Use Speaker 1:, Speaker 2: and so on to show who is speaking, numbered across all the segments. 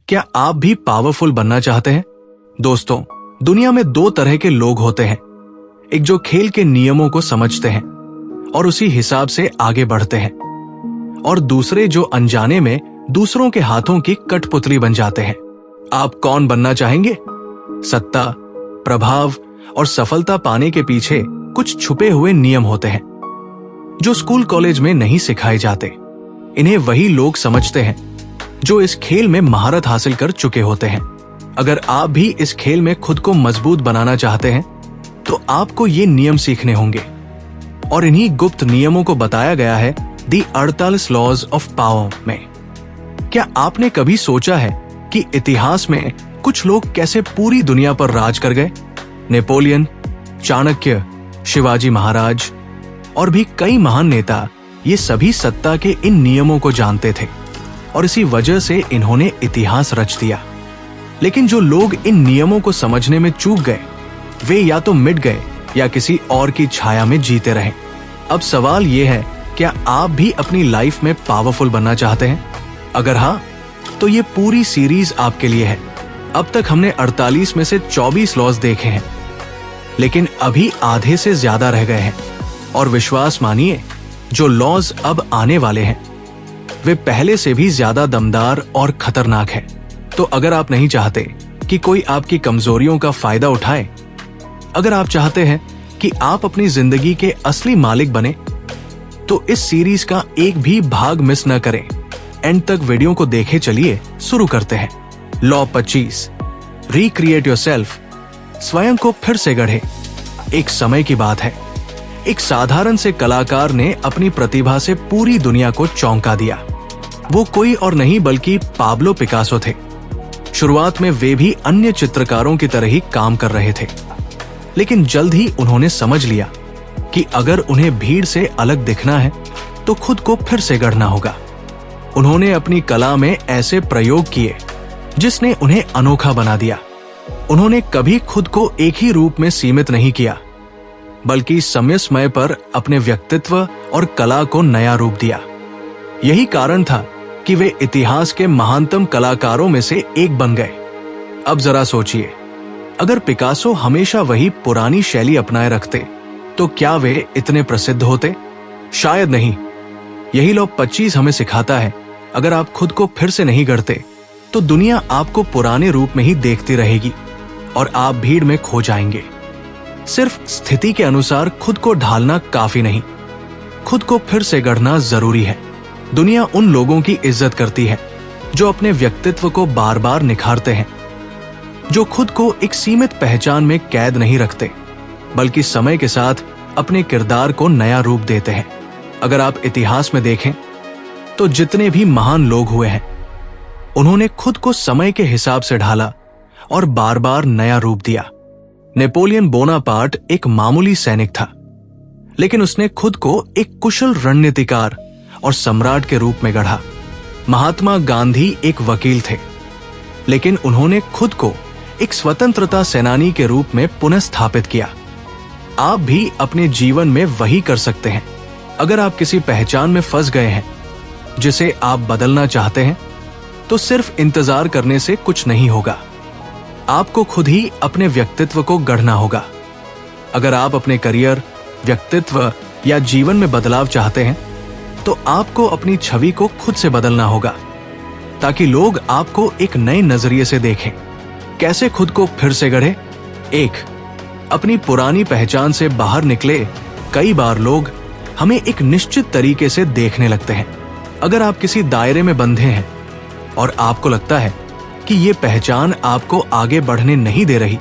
Speaker 1: क्या आप भी पावरफुल बनना चाहते हैं? दोस्तों, दुनिया में दो तरह के लोग होते हैं। एक जो खेल के नियमों को समझते हैं और उसी हिसाब से आगे बढ़ते हैं, और दूसरे जो अनजाने में दूसरों के हाथों की कठपुतली बन जाते हैं। आप कौन बनना चाहेंगे? सत्ता, प्रभाव और सफलता पाने के पीछे कुछ छुपे हुए नियम होते हैं जो स्कूल कॉलेज में नहीं सिखाए जाते। इन्हें वही लोग समझते हैं जो इस खेल में महारत हासिल कर चुके होते हैं। अगर आप भी इस खेल में खुद को मजबूत बनाना चाहते हैं तो आपको ये नियम सीखने होंगे, और इन्हीं गुप्त नियमों को बताया गया है दी 48 लॉज ऑफ पावर में। क्या आपने कभी सोचा है कि इतिहास में कुछ लोग कैसे पूरी दुनिया पर राज कर गए? नेपोलियन, चाणक्य, शिवाजी महाराज और भी कई महान नेता, ये सभी सत्ता के इन नियमों को जानते थे और इसी वजह से इन्होंने इतिहास रच दिया। लेकिन जो लोग इन नियमों को समझने में चूक गए, वे या तो मिट गए या किसी और की छाया में जीते रहे। अब सवाल यह है, क्या आप भी अपनी लाइफ में पावरफुल बनना चाहते हैं? अगर हाँ, तो ये पूरी सीरीज आपके लिए है। अब तक हमने 48 में से 24 लॉज देखे हैं, लेकिन अभी आधे से ज्यादा रह गए हैं। और विश्वास मानिए, जो लॉज अब आने वाले हैं वे पहले से भी ज्यादा दमदार और खतरनाक है। तो अगर आप नहीं चाहते कि कोई आपकी कमजोरियों का फायदा उठाए, अगर आप चाहते हैं कि आप अपनी जिंदगी के असली मालिक बने, तो इस सीरीज का एक भी भाग मिस न करें। एंड तक वीडियो को देखे चलिए शुरू करते हैं। Law 25, recreate yourself. स्वयं को फिर से गढ़े। एक समय की बात है, एक साधारण से कलाकार ने अपनी प्रतिभा से पूरी दुनिया को चौंका दिया। वो कोई और नहीं बल्कि पाब्लो पिकासो थे। शुरुआत में वे भी अन्य चित्रकारों की तरह ही काम कर रहे थे, लेकिन जल्द ही उन्होंने समझ लिया कि अगर उन्हें भीड़ से अलग दिखना है तो खुद को फिर से गढ़ना होगा। उन्होंने अपनी कला में ऐसे प्रयोग किए जिसने उन्हें अनोखा बना दिया। उन्होंने कभी खुद को एक ही रूप में सीमित नहीं किया, बल्कि समय समय पर अपने व्यक्तित्व और कला को नया रूप दिया। यही कारण था कि वे इतिहास के महानतम कलाकारों में से एक बन गए। अब जरा सोचिए, अगर पिकासो हमेशा वही पुरानी शैली अपनाए रखते तो क्या वे इतने प्रसिद्ध होते? शायद नहीं। यही लॉ 25 हमें सिखाता है, अगर आप खुद को फिर से नहीं गढ़ते तो दुनिया आपको पुराने रूप में ही देखती रहेगी और आप भीड़ में खो जाएंगे। सिर्फ स्थिति के अनुसार खुद को ढालना काफी नहीं, खुद को फिर से गढ़ना जरूरी है। दुनिया उन लोगों की इज्जत करती है जो अपने व्यक्तित्व को बार बार निखारते हैं, जो खुद को एक सीमित पहचान में कैद नहीं रखते, बल्कि समय के साथ अपने किरदार को नया रूप देते हैं। अगर आप इतिहास में देखें तो जितने भी महान लोग हुए हैं, उन्होंने खुद को समय के हिसाब से ढाला और बार बार नया रूप दिया। नेपोलियन बोनापार्ट एक मामूली सैनिक था, लेकिन उसने खुद को एक कुशल रणनीतिकार और सम्राट के रूप में गढ़ा। महात्मा गांधी एक वकील थे, लेकिन उन्होंने खुद को एक स्वतंत्रता सेनानी के रूप में पुनः स्थापित किया। आप भी अपने जीवन में वही कर सकते हैं। अगर आप किसी पहचान में फंस गए हैं जिसे आप बदलना चाहते हैं, तो सिर्फ इंतजार करने से कुछ नहीं होगा। आपको खुद ही अपने व्यक्तित्व को गढ़ना होगा। अगर आप अपने करियर, व्यक्तित्व या जीवन में बदलाव चाहते हैं, तो आपको अपनी छवि को खुद से बदलना होगा, ताकि लोग आपको एक नए नजरिए से देखें। कैसे खुद को फिर से गढ़े? 1. अपनी पुरानी पहचान से बाहर निकले। कई बार लोग हमें एक निश्चित तरीके से देखने लगते हैं। अगर आप किसी दायरे में बंधे हैं और आपको लगता है कि ये पहचान आपको आगे बढ़ने नहीं दे रही,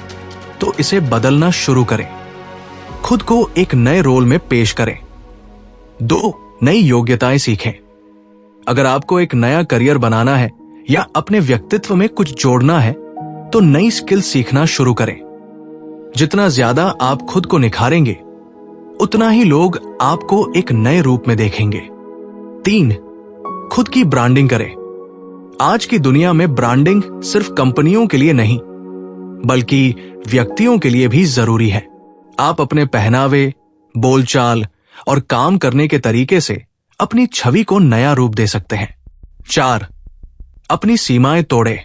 Speaker 1: तो इसे बदलना शुरू करें। खुद को एक नए रोल में पेश करें। 2. नई योग्यताएं सीखें। अगर आपको एक नया करियर बनाना है या अपने व्यक्तित्व में कुछ जोड़ना है, तो नई स्किल सीखना शुरू करें। जितना ज्यादा आप खुद को निखारेंगे, उतना ही लोग आपको एक नए रूप में देखेंगे। 3. खुद की ब्रांडिंग करें। आज की दुनिया में ब्रांडिंग सिर्फ कंपनियों के लिए नहीं, बल्कि व्यक्तियों के लिए भी जरूरी है। आप अपने पहनावे, बोलचाल और काम करने के तरीके से अपनी छवि को नया रूप दे सकते हैं। 4. अपनी सीमाएं तोड़ें।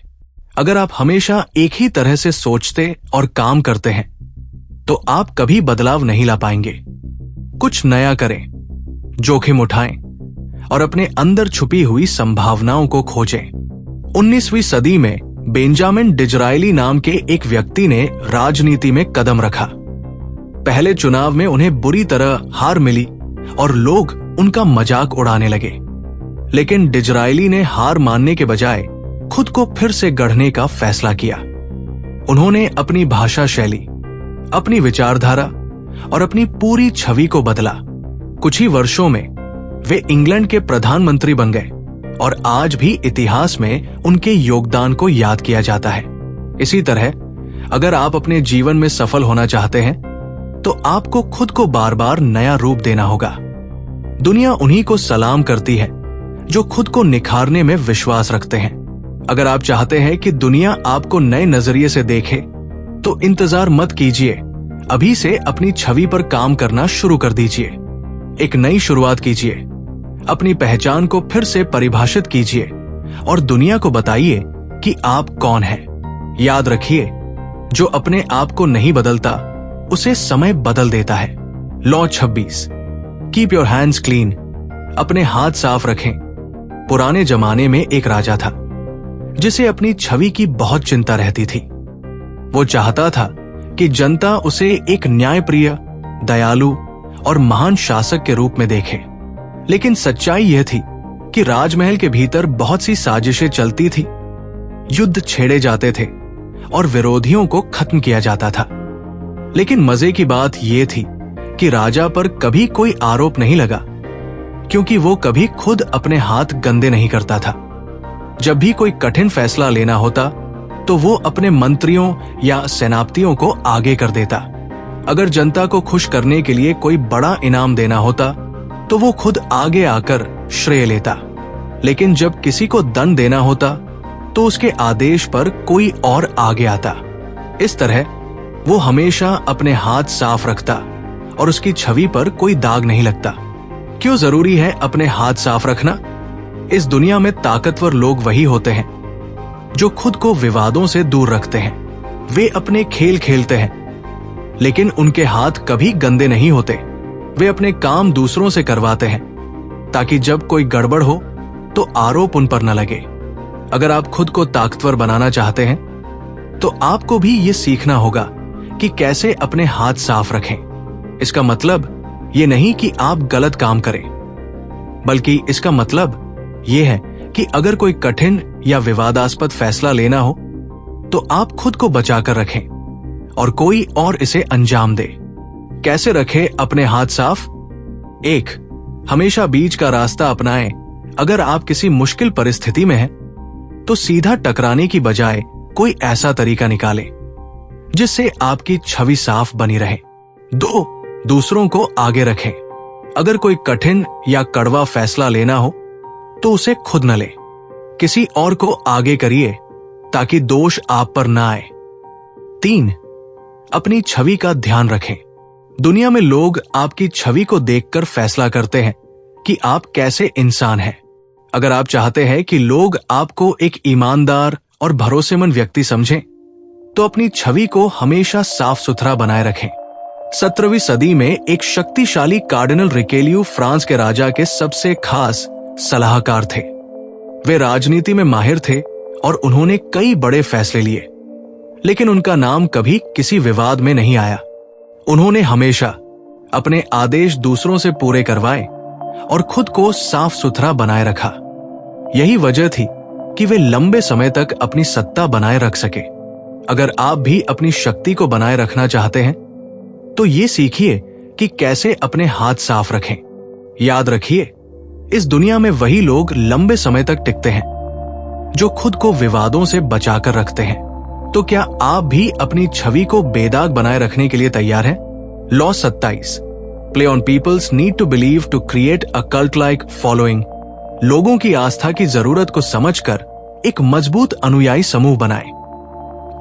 Speaker 1: अगर आप हमेशा एक ही तरह से सोचते और काम करते हैं तो आप कभी बदलाव नहीं ला पाएंगे। कुछ नया करें, जोखिम उठाएं और अपने अंदर छुपी हुई संभावनाओं को खोजें। 19वीं सदी में बेंजामिन डिजरायली नाम के एक व्यक्ति ने राजनीति में कदम रखा। पहले चुनाव में उन्हें बुरी तरह हार मिली और लोग उनका मजाक उड़ाने लगे, लेकिन डिजरायली ने हार मानने के बजाय खुद को फिर से गढ़ने का फैसला किया। उन्होंने अपनी भाषा शैली, अपनी विचारधारा और अपनी पूरी छवि को बदला। कुछ ही वर्षों में वे इंग्लैंड के प्रधानमंत्री बन गए और आज भी इतिहास में उनके योगदान को याद किया जाता है। इसी तरह अगर आप अपने जीवन में सफल होना चाहते हैं तो आपको खुद को बार बार नया रूप देना होगा। दुनिया उन्हीं को सलाम करती है जो खुद को निखारने में विश्वास रखते हैं। अगर आप चाहते हैं कि दुनिया आपको नए नजरिए से देखे तो इंतजार मत कीजिए, अभी से अपनी छवि पर काम करना शुरू कर दीजिए। एक नई शुरुआत कीजिए, अपनी पहचान को फिर से परिभाषित कीजिए और दुनिया को बताइए कि आप कौन हैं। याद रखिए, जो अपने आप को नहीं बदलता उसे समय बदल देता है। Law 26, keep your hands clean, अपने हाथ साफ रखें। पुराने जमाने में एक राजा था जिसे अपनी छवि की बहुत चिंता रहती थी। वो चाहता था कि जनता उसे एक न्यायप्रिय, दयालु और महान शासक के रूप में देखे, लेकिन सच्चाई यह थी कि राजमहल के भीतर बहुत सी साजिशें चलती थी, युद्ध छेड़े जाते थे और विरोधियों को खत्म किया जाता था। लेकिन मजे की बात यह थी कि राजा पर कभी कोई आरोप नहीं लगा, क्योंकि वो कभी खुद अपने हाथ गंदे नहीं करता था। जब भी कोई कठिन फैसला लेना होता तो वो अपने मंत्रियों या सेनापतियों को आगे कर देता। अगर जनता को खुश करने के लिए कोई बड़ा इनाम देना होता तो वो खुद आगे आकर श्रेय लेता, लेकिन जब किसी को दंड देना होता तो उसके आदेश पर कोई और आगे आता। इस तरह वो हमेशा अपने हाथ साफ रखता और उसकी छवि पर कोई दाग नहीं लगता। क्यों जरूरी है अपने हाथ साफ रखना? इस दुनिया में ताकतवर लोग वही होते हैं जो खुद को विवादों से दूर रखते हैं। वे अपने खेल खेलते हैं, लेकिन उनके हाथ कभी गंदे नहीं होते। वे अपने काम दूसरों से करवाते हैं ताकि जब कोई गड़बड़ हो तो आरोप उन पर न लगे। अगर आप खुद को ताकतवर बनाना चाहते हैं तो आपको भी ये सीखना होगा कि कैसे अपने हाथ साफ रखें। इसका मतलब ये नहीं कि आप गलत काम करें, बल्कि इसका मतलब ये है कि अगर कोई कठिन या विवादास्पद फैसला लेना हो तो आप खुद को बचाकर रखें और कोई और इसे अंजाम दे। कैसे रखें अपने हाथ साफ? 1. हमेशा बीच का रास्ता अपनाएं। अगर आप किसी मुश्किल परिस्थिति में हैं तो सीधा टकराने की बजाय कोई ऐसा तरीका निकालें जिससे आपकी छवि साफ बनी रहे। 2. दूसरों को आगे रखें। अगर कोई कठिन या कड़वा फैसला लेना हो तो उसे खुद न ले, किसी और को आगे करिए ताकि दोष आप पर ना आए। 3. अपनी छवि का ध्यान रखें। दुनिया में लोग आपकी छवि को देखकर फैसला करते हैं कि आप कैसे इंसान हैं। अगर आप चाहते हैं कि लोग आपको एक ईमानदार और भरोसेमंद व्यक्ति समझें तो अपनी छवि को हमेशा साफ सुथरा बनाए रखें। 17वीं सदी में एक शक्तिशाली कार्डिनल रिकेलियू फ्रांस के राजा के सबसे खास सलाहकार थे। वे राजनीति में माहिर थे और उन्होंने कई बड़े फैसले लिए, लेकिन उनका नाम कभी किसी विवाद में नहीं आया। उन्होंने हमेशा अपने आदेश दूसरों से पूरे करवाए और खुद को साफ सुथरा बनाए रखा। यही वजह थी कि वे लंबे समय तक अपनी सत्ता बनाए रख सके। अगर आप भी अपनी शक्ति को बनाए रखना चाहते हैं तो ये सीखिए कि कैसे अपने हाथ साफ रखें। याद रखिए, इस दुनिया में वही लोग लंबे समय तक टिकते हैं जो खुद को विवादों से बचाकर रखते हैं। तो क्या आप भी अपनी छवि को बेदाग बनाए रखने के लिए तैयार हैं? Law 27, play on people's need to believe to create a cult like following. लोगों की आस्था की जरूरत को समझकर एक मजबूत अनुयायी समूह बनाएं।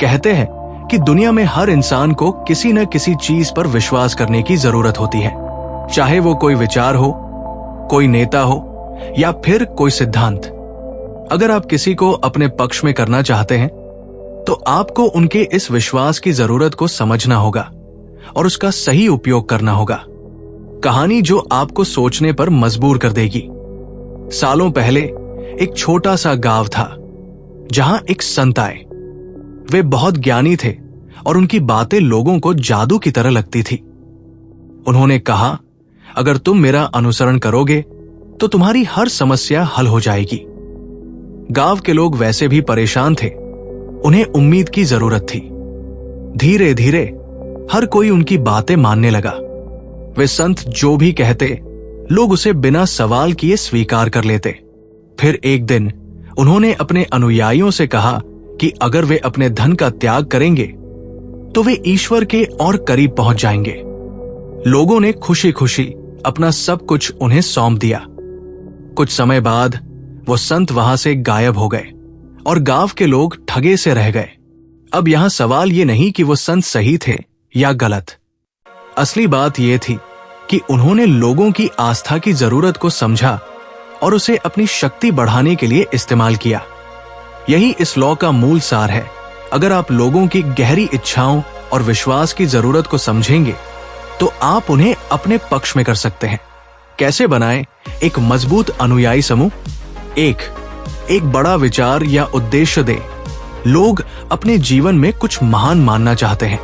Speaker 1: कहते हैं कि दुनिया में हर इंसान को किसी न किसी चीज पर विश्वास करने की जरूरत होती है, चाहे वो कोई विचार हो, कोई नेता हो या फिर कोई सिद्धांत। अगर आप किसी को अपने पक्ष में करना चाहते हैं तो आपको उनके इस विश्वास की जरूरत को समझना होगा और उसका सही उपयोग करना होगा। कहानी जो आपको सोचने पर मजबूर कर देगी। सालों पहले एक छोटा सा गांव था जहां एक संत आए। वे बहुत ज्ञानी थे और उनकी बातें लोगों को जादू की तरह लगती थी। उन्होंने कहा, अगर तुम मेरा अनुसरण करोगे तो तुम्हारी हर समस्या हल हो जाएगी। गांव के लोग वैसे भी परेशान थे, उन्हें उम्मीद की जरूरत थी। धीरे धीरे हर कोई उनकी बातें मानने लगा। वे संत जो भी कहते, लोग उसे बिना सवाल किए स्वीकार कर लेते। फिर एक दिन उन्होंने अपने अनुयायियों से कहा कि अगर वे अपने धन का त्याग करेंगे तो वे ईश्वर के और करीब पहुंच जाएंगे। लोगों ने खुशी खुशी अपना सब कुछ उन्हें सौंप दिया। कुछ समय बाद वो संत वहां से गायब हो गए और गांव के लोग ठगे से रह गए। अब यहां सवाल ये नहीं कि वो संत सही थे या गलत। असली बात यह थी कि उन्होंने लोगों की आस्था की जरूरत को समझा और उसे अपनी शक्ति बढ़ाने के लिए इस्तेमाल किया। यही इस लॉ का मूल सार है। अगर आप लोगों की गहरी इच्छाओं और विश्वास की जरूरत को समझेंगे तो आप उन्हें अपने पक्ष में कर सकते हैं। कैसे बनाएं एक मजबूत अनुयायी समूह? एक बड़ा विचार या उद्देश्य दे। लोग अपने जीवन में कुछ महान मानना चाहते हैं।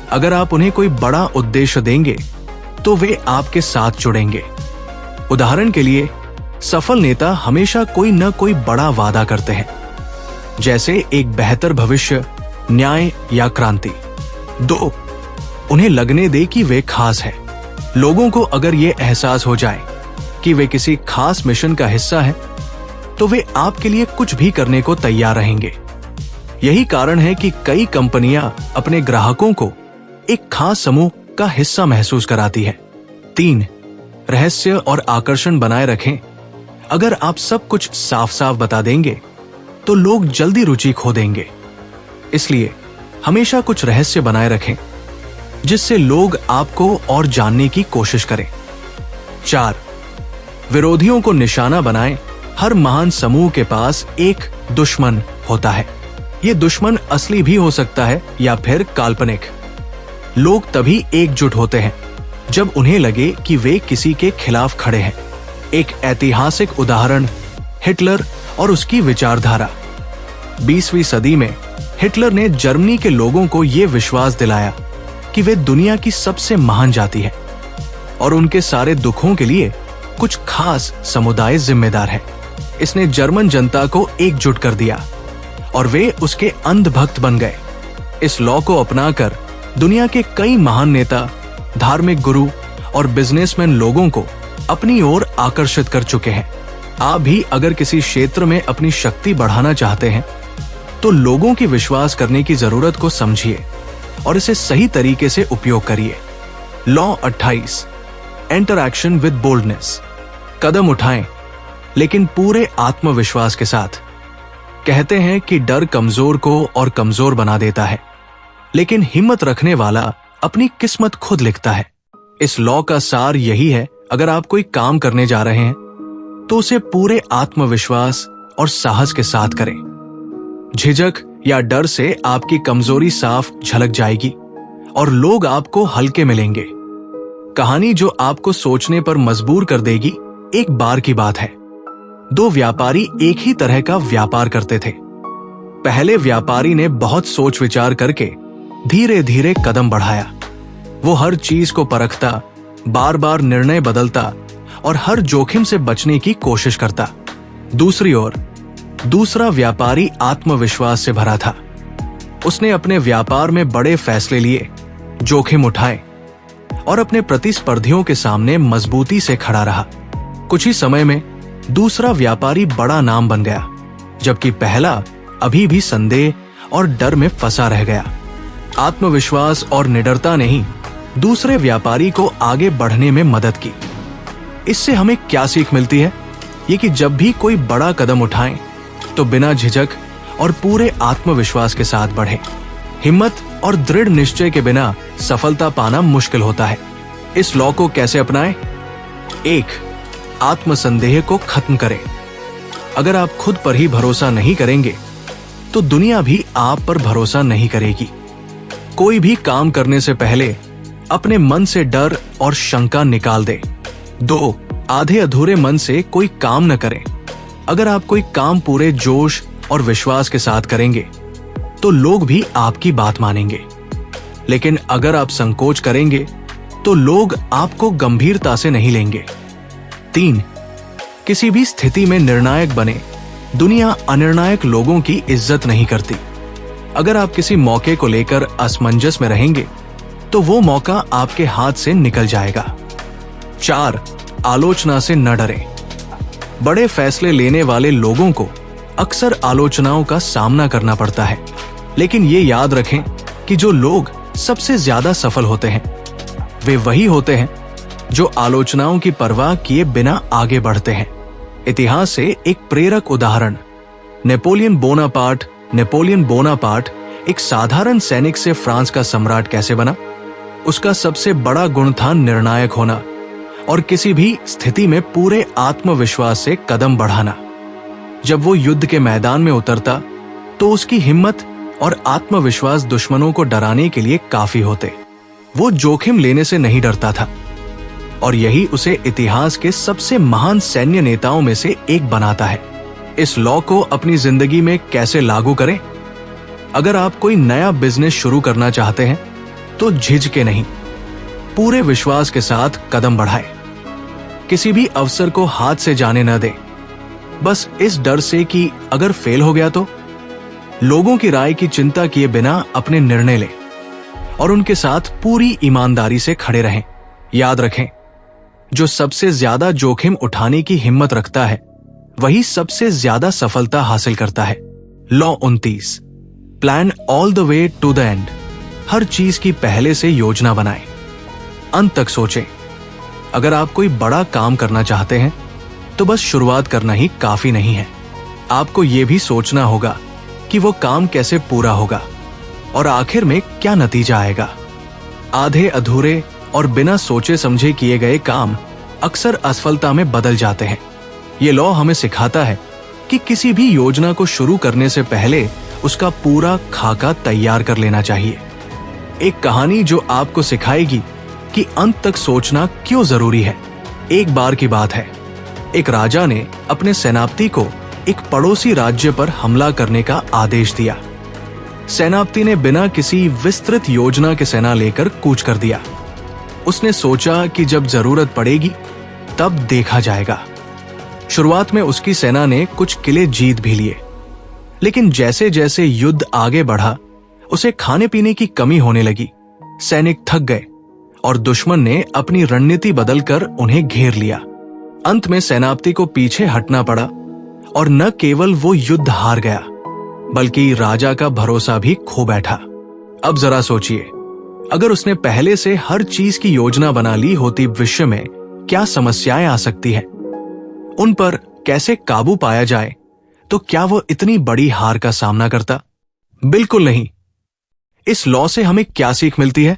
Speaker 1: अगर आप उन्हें कोई बड़ा उद्देश्य देंगे तो वे आपके साथ जुड़ेंगे। उदाहरण के लिए, सफल नेता हमेशा कोई न कोई बड़ा वादा करते हैं, जैसे एक बेहतर भविष्य, न्याय या क्रांति। 2, उन्हें लगने दे कि वे खास है। लोगों को अगर ये एहसास हो जाए कि वे किसी खास मिशन का हिस्सा हैं, तो वे आपके लिए कुछ भी करने को तैयार रहेंगे। यही कारण है कि कई कंपनियां अपने ग्राहकों को एक खास समूह का हिस्सा महसूस कराती है। 3, रहस्य और आकर्षण बनाए रखें। अगर आप सब कुछ साफ साफ बता देंगे तो लोग जल्दी रुचि खो देंगे। इसलिए हमेशा कुछ रहस्य बनाए रखें जिससे लोग आपको और जानने की कोशिश करें। 4, विरोधियों को निशाना बनाएं। हर महान समूह के पास एक दुश्मन होता है। यह दुश्मन असली भी हो सकता है या फिर काल्पनिक। लोग तभी एकजुट होते हैं जब उन्हें लगे कि वे किसी के खिलाफ खड़े हैं। एक ऐतिहासिक उदाहरण, हिटलर और उसकी विचारधारा। 20वीं सदी में हिटलर ने जर्मनी के लोगों को यह विश्वास दिलाया कि वे दुनिया की सबसे महान जाति है और उनके सारे दुखों के लिए कुछ खास समुदाय जिम्मेदार है। इसने जर्मन जनता को एकजुट कर दिया और वे उसके अंधभक्त बन गए। इस लॉ को अपनाकर दुनिया के कई महान नेता, धार्मिक गुरु और बिजनेसमैन लोगों को अपनी ओर आकर्षित कर चुके हैं। आप भी अगर किसी क्षेत्र में अपनी शक्ति बढ़ाना चाहते हैं तो लोगों की विश्वास करने की जरूरत को समझिए और इसे सही तरीके से उपयोग करिए। Law 28, interaction with boldness. कदम उठाएं लेकिन पूरे आत्मविश्वास के साथ। कहते हैं कि डर कमजोर को और कमजोर बना देता है, लेकिन हिम्मत रखने वाला अपनी किस्मत खुद लिखता है। इस लॉ का सार यही है, अगर आप कोई काम करने जा रहे हैं तो उसे पूरे आत्मविश्वास और साहस के साथ करें। झिझक या डर से आपकी कमजोरी साफ झलक जाएगी और लोग आपको हल्के मिलेंगे। कहानी जो आपको सोचने पर मजबूर कर देगी। एक बार की बात है, 2 व्यापारी एक ही तरह का व्यापार करते थे। पहले व्यापारी ने बहुत सोच विचार करके धीरे धीरे कदम बढ़ाया। वो हर चीज को परखता, बार बार निर्णय बदलता और हर जोखिम से बचने की कोशिश करता। दूसरी ओर दूसरा व्यापारी आत्मविश्वास से भरा था। उसने अपने व्यापार में बड़े फैसले लिए, जोखिम उठाए और अपने प्रतिस्पर्धियों के सामने मजबूती से खड़ा रहा। कुछ ही समय में दूसरा व्यापारी बड़ा नाम बन गया, जबकि पहला अभी भी संदेह और डर में फंसा रह गया। आत्मविश्वास और निडरता ने ही दूसरे व्यापारी को आगे बढ़ने में मदद की। इससे हमें क्या सीख मिलती है? ये कि जब भी कोई बड़ा कदम उठाएं तो बिना झिझक और पूरे आत्मविश्वास के साथ बढ़ें। हिम्मत और दृढ़ निश्चय के बिना सफलता पाना मुश्किल होता है। इस लॉ को कैसे अपनाएं? 1, आत्मसंदेह को खत्म करें। अगर आप खुद पर ही भरोसा नहीं करेंगे तो दुनिया भी आप पर भरोसा नहीं करेगी। कोई भी काम करने से पहले अपने मन से डर और शंका निकाल दे। 2. आधे अधूरे मन से कोई काम न करें। अगर आप कोई काम पूरे जोश और विश्वास के साथ करेंगे तो लोग भी आपकी बात मानेंगे, लेकिन अगर आप संकोच करेंगे तो लोग आपको गंभीरता से नहीं लेंगे। 3. किसी भी स्थिति में निर्णायक बने। दुनिया अनिर्णायक लोगों की इज्जत नहीं करती। अगर आप किसी मौके को लेकर असमंजस में रहेंगे तो वो मौका आपके हाथ से निकल जाएगा। 4. आलोचना से न डरें। बड़े फैसले लेने वाले लोगों को अक्सर आलोचनाओं का सामना करना पड़ता है, लेकिन ये याद रखें कि जो लोग सबसे ज्यादा सफल होते हैं वे वही होते हैं जो आलोचनाओं की परवाह किए बिना आगे बढ़ते हैं। इतिहास से एक प्रेरक उदाहरण, नेपोलियन बोनापार्ट एक साधारण सैनिक से फ्रांस का सम्राट कैसे बना। उसका सबसे बड़ा गुण था निर्णायक होना और किसी भी स्थिति में पूरे आत्मविश्वास से कदम बढ़ाना। जब वो युद्ध के मैदान में उतरता तो उसकी हिम्मत और आत्मविश्वास दुश्मनों को डराने के लिए काफी होते। वो जोखिम लेने से नहीं डरता था और यही उसे इतिहास के सबसे महान सैन्य नेताओं में से एक बनाता है। इस लॉ को अपनी जिंदगी में कैसे लागू करें? अगर आप कोई नया बिजनेस शुरू करना चाहते हैं तो झिझके नहीं, पूरे विश्वास के साथ कदम बढ़ाएं। किसी भी अवसर को हाथ से जाने न दें, बस इस डर से कि अगर फेल हो गया तो। लोगों की राय की चिंता किए बिना अपने निर्णय लें और उनके साथ पूरी ईमानदारी से खड़े रहें। याद रखें, जो सबसे ज्यादा जोखिम उठाने की हिम्मत रखता है वही सबसे ज्यादा सफलता हासिल करता है। Law 29, plan all the way to the end. हर चीज की पहले से योजना बनाएं, अंत तक सोचें। अगर आप कोई बड़ा काम करना चाहते हैं तो बस शुरुआत करना ही काफी नहीं है। आपको यह भी सोचना होगा कि वो काम कैसे पूरा होगा और आखिर में क्या नतीजा आएगा। आधे अधूरे और बिना सोचे समझे किए गए काम अक्सर असफलता में बदल जाते हैं। ये लॉ हमें सिखाता है कि किसी भी योजना को शुरू करने से पहले उसका पूरा खाका तैयार कर लेना चाहिए। एक कहानी जो आपको सिखाएगी कि अंत तक सोचना क्यों जरूरी है। एक बार की बात है, एक राजा ने अपने सेनापति को एक पड़ोसी राज्य पर हमला करने का आदेश दिया। सेनापति ने बिना किसी विस्तृत योजना के सेना लेकर कूच कर दिया। उसने सोचा कि जब जरूरत पड़ेगी तब देखा जाएगा। शुरुआत में उसकी सेना ने कुछ किले जीत भी लिए, लेकिन जैसे जैसे युद्ध आगे बढ़ा उसे खाने पीने की कमी होने लगी। सैनिक थक गए और दुश्मन ने अपनी रणनीति बदलकर उन्हें घेर लिया। अंत में सेनापति को पीछे हटना पड़ा और न केवल वो युद्ध हार गया बल्कि राजा का भरोसा भी खो बैठा। अब जरा सोचिए, अगर उसने पहले से हर चीज की योजना बना ली होती, विश्व में क्या समस्याएं आ सकती हैं, उन पर कैसे काबू पाया जाए, तो क्या वो इतनी बड़ी हार का सामना करता? बिल्कुल नहीं। इस लॉ से हमें क्या सीख मिलती है?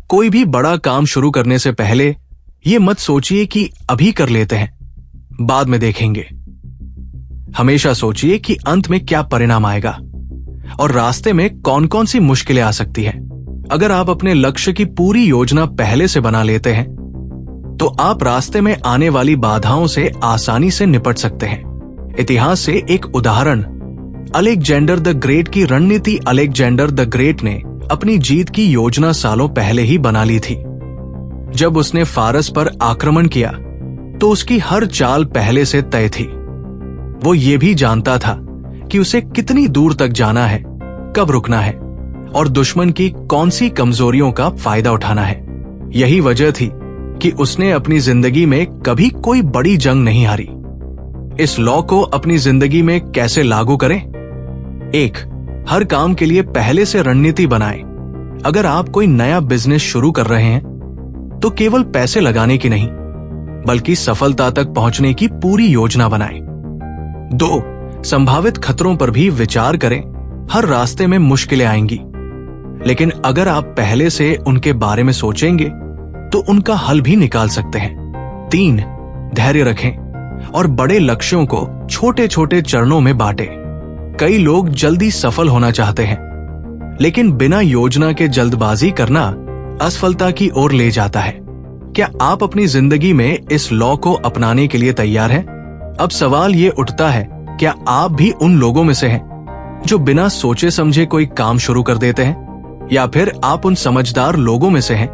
Speaker 1: कोई भी बड़ा काम शुरू करने से पहले ये मत सोचिए कि अभी कर लेते हैं, बाद में देखेंगे। हमेशा सोचिए कि अंत में क्या परिणाम आएगा और रास्ते में कौन कौन सी मुश्किलें आ सकती हैं। अगर आप अपने लक्ष्य की पूरी योजना पहले से बना लेते हैं तो आप रास्ते में आने वाली बाधाओं से आसानी से निपट सकते हैं। इतिहास से एक उदाहरण, अलेक्जेंडर द ग्रेट की रणनीति। अलेक्जेंडर द ग्रेट ने अपनी जीत की योजना सालों पहले ही बना ली थी। जब उसने फारस पर आक्रमण किया तो उसकी हर चाल पहले से तय थी। वो ये भी जानता था कि उसे कितनी दूर तक जाना है, कब रुकना है और दुश्मन की कौन सी कमजोरियों का फायदा उठाना है। यही वजह थी कि उसने अपनी जिंदगी में कभी कोई बड़ी जंग नहीं हारी। इस लॉ को अपनी जिंदगी में कैसे लागू करें? 1. हर काम के लिए पहले से रणनीति बनाएं। अगर आप कोई नया बिजनेस शुरू कर रहे हैं तो केवल पैसे लगाने की नहीं बल्कि सफलता तक पहुंचने की पूरी योजना बनाएं। 2. संभावित खतरों पर भी विचार करें। हर रास्ते में मुश्किलें आएंगी, लेकिन अगर आप पहले से उनके बारे में सोचेंगे तो उनका हल भी निकाल सकते हैं। 3. धैर्य रखें और बड़े लक्ष्यों को छोटे छोटे चरणों में बांटें। कई लोग जल्दी सफल होना चाहते हैं, लेकिन बिना योजना के जल्दबाजी करना असफलता की ओर ले जाता है। क्या आप अपनी जिंदगी में इस लॉ को अपनाने के लिए तैयार हैं? अब सवाल ये उठता है, क्या आप भी उन लोगों में से हैं जो बिना सोचे समझे कोई काम शुरू कर देते हैं, या फिर आप उन समझदार लोगों में से हैं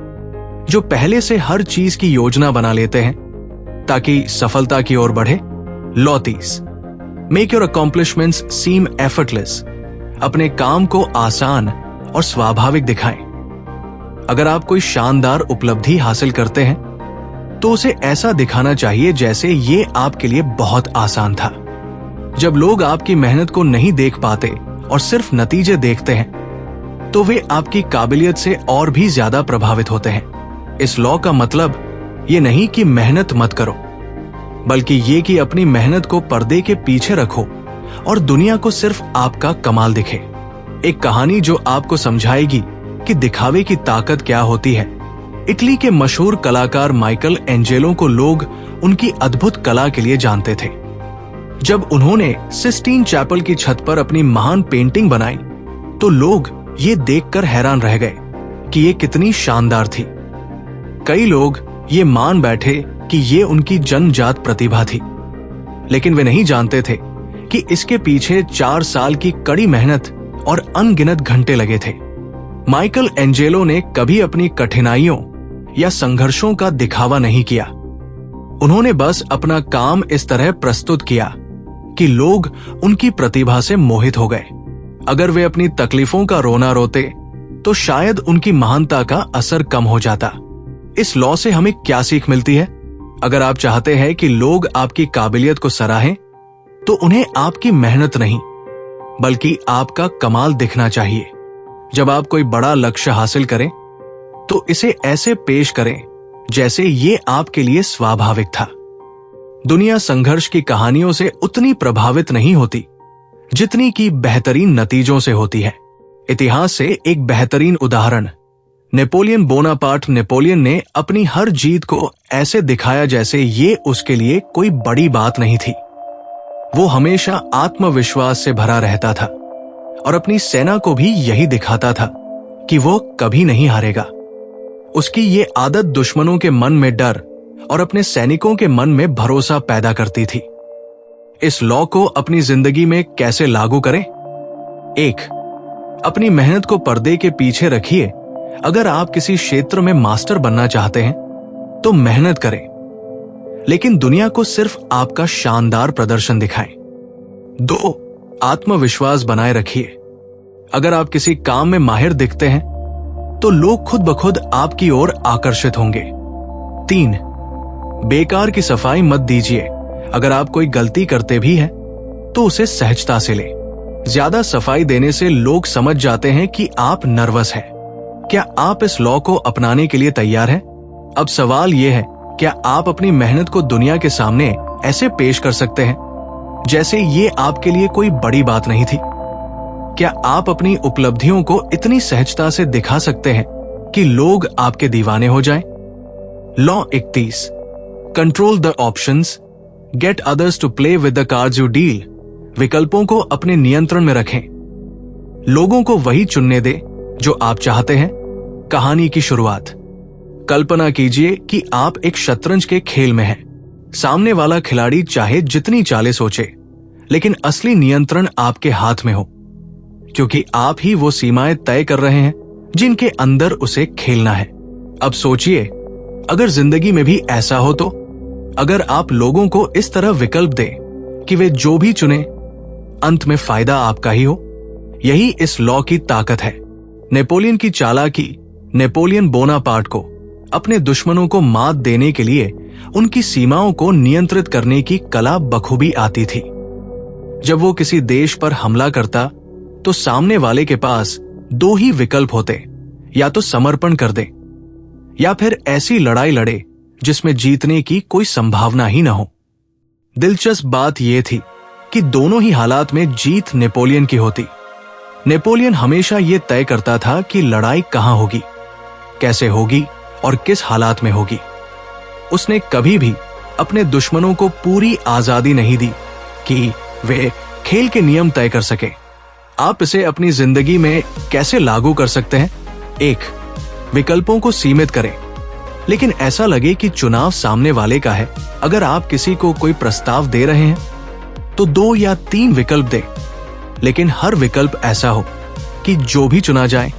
Speaker 1: जो पहले से हर चीज की योजना बना लेते हैं ताकि सफलता की ओर बढ़े? Law 30, make your accomplishments seem effortless. अपने काम को आसान और स्वाभाविक दिखाएं। अगर आप कोई शानदार उपलब्धि हासिल करते हैं तो उसे ऐसा दिखाना चाहिए जैसे ये आपके लिए बहुत आसान था। जब लोग आपकी मेहनत को नहीं देख पाते और सिर्फ नतीजे देखते हैं तो वे आपकी काबिलियत से और भी ज्यादा प्रभावित होते हैं। इस लॉ का मतलब ये नहीं कि मेहनत मत करो, बल्कि ये कि अपनी मेहनत को पर्दे के पीछे रखो और दुनिया को सिर्फ आपका कमाल दिखे। एक कहानी जो आपको समझाएगी कि दिखावे की ताकत क्या होती है। इटली के मशहूर कलाकार माइकल एंजेलो को लोग उनकी अद्भुत कला के लिए जानते थे। जब उन्होंने सिस्टीन चैपल की छत पर अपनी महान पेंटिंग बनाई तो लोग ये देखकर हैरान रह गए कि ये कितनी शानदार थी। कई लोग ये मान बैठे कि ये उनकी जन्मजात प्रतिभा थी, लेकिन वे नहीं जानते थे कि इसके पीछे 4 साल की कड़ी मेहनत और अनगिनत घंटे लगे थे। माइकल एंजेलो ने कभी अपनी कठिनाइयों या संघर्षों का दिखावा नहीं किया। उन्होंने बस अपना काम इस तरह प्रस्तुत किया कि लोग उनकी प्रतिभा से मोहित हो गए। अगर वे अपनी तकलीफों का रोना रोते तो शायद उनकी महानता का असर कम हो जाता। इस लॉ से हमें क्या सीख मिलती है? अगर आप चाहते हैं कि लोग आपकी काबिलियत को सराहें तो उन्हें आपकी मेहनत नहीं बल्कि आपका कमाल दिखना चाहिए। जब आप कोई बड़ा लक्ष्य हासिल करें तो इसे ऐसे पेश करें जैसे ये आपके लिए स्वाभाविक था। दुनिया संघर्ष की कहानियों से उतनी प्रभावित नहीं होती जितनी कि बेहतरीन नतीजों से होती है। इतिहास से एक बेहतरीन उदाहरण, नेपोलियन बोनापार्ट। नेपोलियन ने अपनी हर जीत को ऐसे दिखाया जैसे ये उसके लिए कोई बड़ी बात नहीं थी। वो हमेशा आत्मविश्वास से भरा रहता था और अपनी सेना को भी यही दिखाता था कि वो कभी नहीं हारेगा। उसकी ये आदत दुश्मनों के मन में डर और अपने सैनिकों के मन में भरोसा पैदा करती थी। इस लॉ को अपनी जिंदगी में कैसे लागू करें? 1, अपनी मेहनत को पर्दे के पीछे रखिए। अगर आप किसी क्षेत्र में मास्टर बनना चाहते हैं तो मेहनत करें, लेकिन दुनिया को सिर्फ आपका शानदार प्रदर्शन दिखाएं। 2, आत्मविश्वास बनाए रखिए। अगर आप किसी काम में माहिर दिखते हैं तो लोग खुद ब खुद आपकी ओर आकर्षित होंगे। 3, बेकार की सफाई मत दीजिए। अगर आप कोई गलती करते भी हैं तो उसे सहजता से लें। ज्यादा सफाई देने से लोग समझ जाते हैं कि आप नर्वस हैं। क्या आप इस लॉ को अपनाने के लिए तैयार हैं? अब सवाल यह है, क्या आप अपनी मेहनत को दुनिया के सामने ऐसे पेश कर सकते हैं जैसे ये आपके लिए कोई बड़ी बात नहीं थी? क्या आप अपनी उपलब्धियों को इतनी सहजता से दिखा सकते हैं कि लोग आपके दीवाने हो जाएं? Law 31, control the options, get others to play with the cards you deal. विकल्पों को अपने नियंत्रण में रखें। लोगों को वही चुनने दे जो आप चाहते हैं। कहानी की शुरुआत, कल्पना कीजिए कि आप एक शतरंज के खेल में हैं। सामने वाला खिलाड़ी चाहे जितनी चालें सोचे, लेकिन असली नियंत्रण आपके हाथ में हो, क्योंकि आप ही वो सीमाएं तय कर रहे हैं जिनके अंदर उसे खेलना है। अब सोचिए, अगर जिंदगी में भी ऐसा हो तो? अगर आप लोगों को इस तरह विकल्प दें कि वे जो भी चुने, अंत में फायदा आपका ही हो। यही इस लॉ की ताकत है। नेपोलियन की चालाकी नेपोलियन बोनापार्ट को अपने दुश्मनों को मात देने के लिए उनकी सीमाओं को नियंत्रित करने की कला बखूबी आती थी। जब वो किसी देश पर हमला करता तो सामने वाले के पास 2 ही विकल्प होते, या तो समर्पण कर दे या फिर ऐसी लड़ाई लड़े जिसमें जीतने की कोई संभावना ही न हो। दिलचस्प बात यह थी कि दोनों ही हालात में जीत नेपोलियन की होती। नेपोलियन हमेशा यह तय करता था कि लड़ाई कहां होगी, कैसे होगी और किस हालात में होगी। उसने कभी भी अपने दुश्मनों को पूरी आजादी नहीं दी कि वे खेल के नियम तय कर सके। आप इसे अपनी जिंदगी में कैसे लागू कर सकते हैं? 1. विकल्पों को सीमित करें, लेकिन ऐसा लगे कि चुनाव सामने वाले का है। अगर आप किसी को कोई प्रस्ताव दे रहे हैं तो 2 या 3 विकल्प दें, लेकिन हर विकल्प ऐसा हो कि जो भी चुना जाए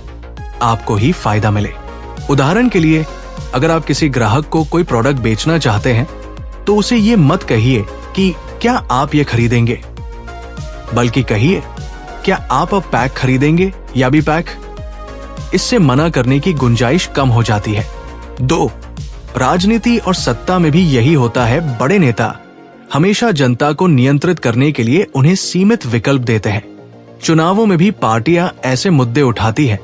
Speaker 1: आपको ही फायदा मिले। उदाहरण के लिए, अगर आप किसी ग्राहक को कोई प्रोडक्ट बेचना चाहते हैं तो उसे ये मत कहिए कि क्या आप ये खरीदेंगे, बल्कि कहिए क्या आप अब पैक खरीदेंगे या भी पैक। इससे मना करने की गुंजाइश कम हो जाती है। 2. राजनीति और सत्ता में भी यही होता है। बड़े नेता हमेशा जनता को नियंत्रित करने के लिए उन्हें सीमित विकल्प देते हैं। चुनावों में भी पार्टियां ऐसे मुद्दे उठाती हैं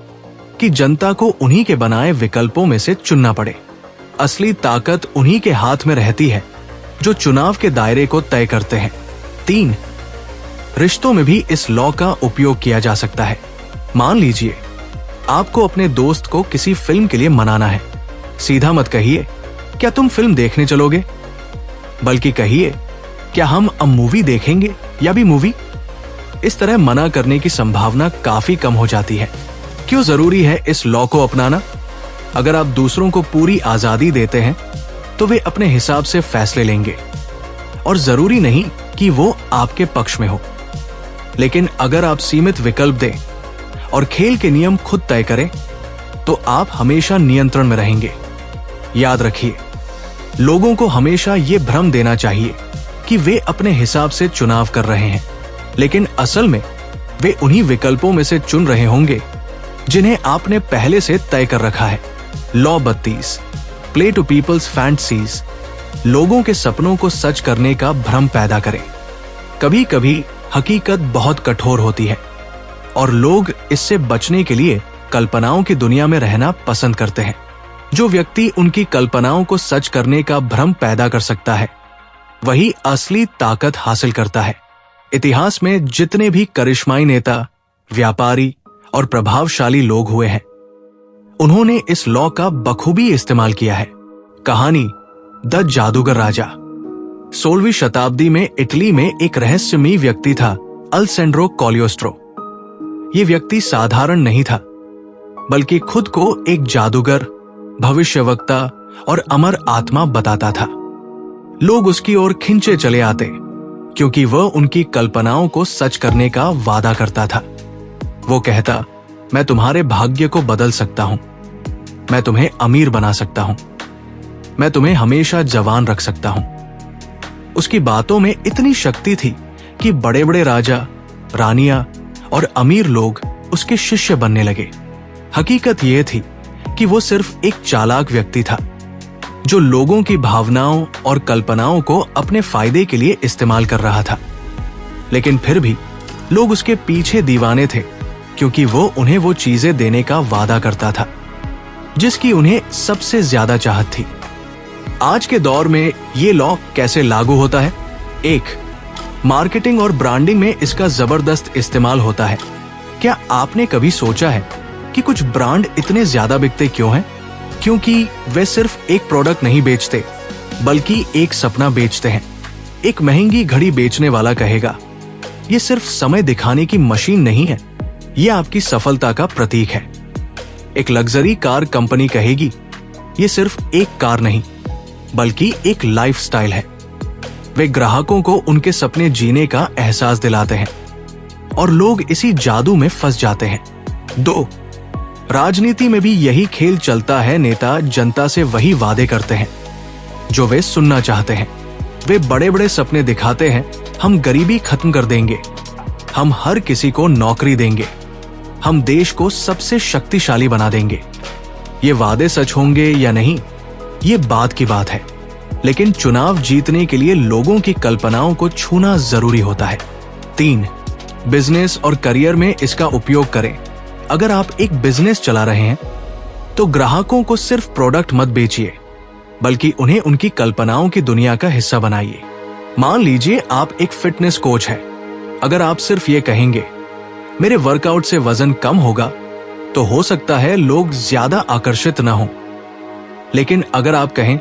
Speaker 1: कि जनता को उन्हीं के बनाए विकल्पों में से चुनना पड़े। असली ताकत उन्हीं के हाथ में रहती है जो चुनाव के दायरे को तय करते हैं। 3. रिश्तों में भी इस लॉ का उपयोग किया जा सकता है। मान लीजिए आपको अपने दोस्त को किसी फिल्म के लिए मनाना है। सीधा मत कहिए क्या तुम फिल्म देखने चलोगे, बल्कि कहिए क्या हम अब मूवी देखेंगे या भी मूवी। इस तरह मना करने की संभावना काफी कम हो जाती है। क्यों जरूरी है इस लॉ को अपनाना? अगर आप दूसरों को पूरी आजादी देते हैं तो वे अपने हिसाब से फैसले लेंगे, और जरूरी नहीं कि वो आपके पक्ष में हो। लेकिन अगर आप सीमित विकल्प दें और खेल के नियम खुद तय करें तो आप हमेशा नियंत्रण में रहेंगे। याद रखिए, लोगों को हमेशा ये भ्रम देना चाहिए कि वे अपने हिसाब से चुनाव कर रहे हैं, लेकिन असल में वे उन्हीं विकल्पों में से चुन रहे होंगे जिन्हें आपने पहले से तय कर रखा है। Law 32, play to people's fantasies. लोगों के सपनों को सच करने का भ्रम पैदा करें। कभी कभी हकीकत बहुत कठोर होती है और लोग इससे बचने के लिए कल्पनाओं की दुनिया में रहना पसंद करते हैं। जो व्यक्ति उनकी कल्पनाओं को सच करने का भ्रम पैदा कर सकता है वही असली ताकत हासिल करता है। इतिहास में जितने भी करिश्माई नेता, व्यापारी और प्रभावशाली लोग हुए हैं, उन्होंने इस लॉ का बखूबी इस्तेमाल किया है। कहानी द जादूगर राजा। 16वीं शताब्दी में इटली में एक रहस्यमयी व्यक्ति था, अलेसेंड्रो कॉलियोस्ट्रो। ये व्यक्ति साधारण नहीं था, बल्कि खुद को एक जादूगर, भविष्यवक्ता और अमर आत्मा बताता था। लोग उसकी ओर खिंचे चले आते क्योंकि वह उनकी कल्पनाओं को सच करने का वादा करता था। वो कहता, मैं तुम्हारे भाग्य को बदल सकता हूं, मैं तुम्हें अमीर बना सकता हूं, मैं तुम्हें हमेशा जवान रख सकता हूं। उसकी बातों में इतनी शक्ति थी कि बड़े बड़े राजा, रानियां और अमीर लोग उसके शिष्य बनने लगे। हकीकत यह थी कि वो सिर्फ एक चालाक व्यक्ति था जो लोगों की भावनाओं और कल्पनाओं को अपने फायदे के लिए इस्तेमाल कर रहा था। लेकिन फिर भी लोग उसके पीछे दीवाने थे क्योंकि वो उन्हें वो चीजें देने का वादा करता था जिसकी उन्हें सबसे ज्यादा चाहत थी। आज के दौर में ये लॉ कैसे लागू होता है? 1. मार्केटिंग और ब्रांडिंग में इसका जबरदस्त इस्तेमाल होता है। क्या आपने कभी सोचा है कि कुछ ब्रांड इतने ज्यादा बिकते क्यों हैं? क्योंकि वे सिर्फ एक प्रोडक्ट नहीं बेचते, बल्कि एक सपना बेचते हैं। एक महंगी घड़ी बेचने वाला कहेगा, ये सिर्फ समय दिखाने की मशीन नहीं है, ये आपकी सफलता का प्रतीक है। एक लग्जरी कार कंपनी कहेगी, ये सिर्फ एक कार नहीं, बल्कि एक लाइफस्टाइल है। वे ग्राहकों को उनके सपने जीने का एहसास दिलाते हैं और लोग इसी जादू में फंस जाते हैं। 2. राजनीति में भी यही खेल चलता है। नेता जनता से वही वादे करते हैं जो वे सुनना चाहते हैं। वे बड़े बड़े सपने दिखाते हैं, हम गरीबी खत्म कर देंगे, हम हर किसी को नौकरी देंगे, हम देश को सबसे शक्तिशाली बना देंगे। ये वादे सच होंगे या नहीं, ये बात की बात है, लेकिन चुनाव जीतने के लिए लोगों की कल्पनाओं को छूना जरूरी होता है। 3. बिजनेस और करियर में इसका उपयोग करें। अगर आप एक बिजनेस चला रहे हैं तो ग्राहकों को सिर्फ प्रोडक्ट मत बेचिए, बल्कि उन्हें उनकी कल्पनाओं की दुनिया का हिस्सा बनाइए। मान लीजिए आप एक फिटनेस कोच हैं। अगर आप सिर्फ ये कहेंगे, मेरे वर्कआउट से वजन कम होगा, तो हो सकता है लोग ज्यादा आकर्षित न हों। लेकिन अगर आप कहें,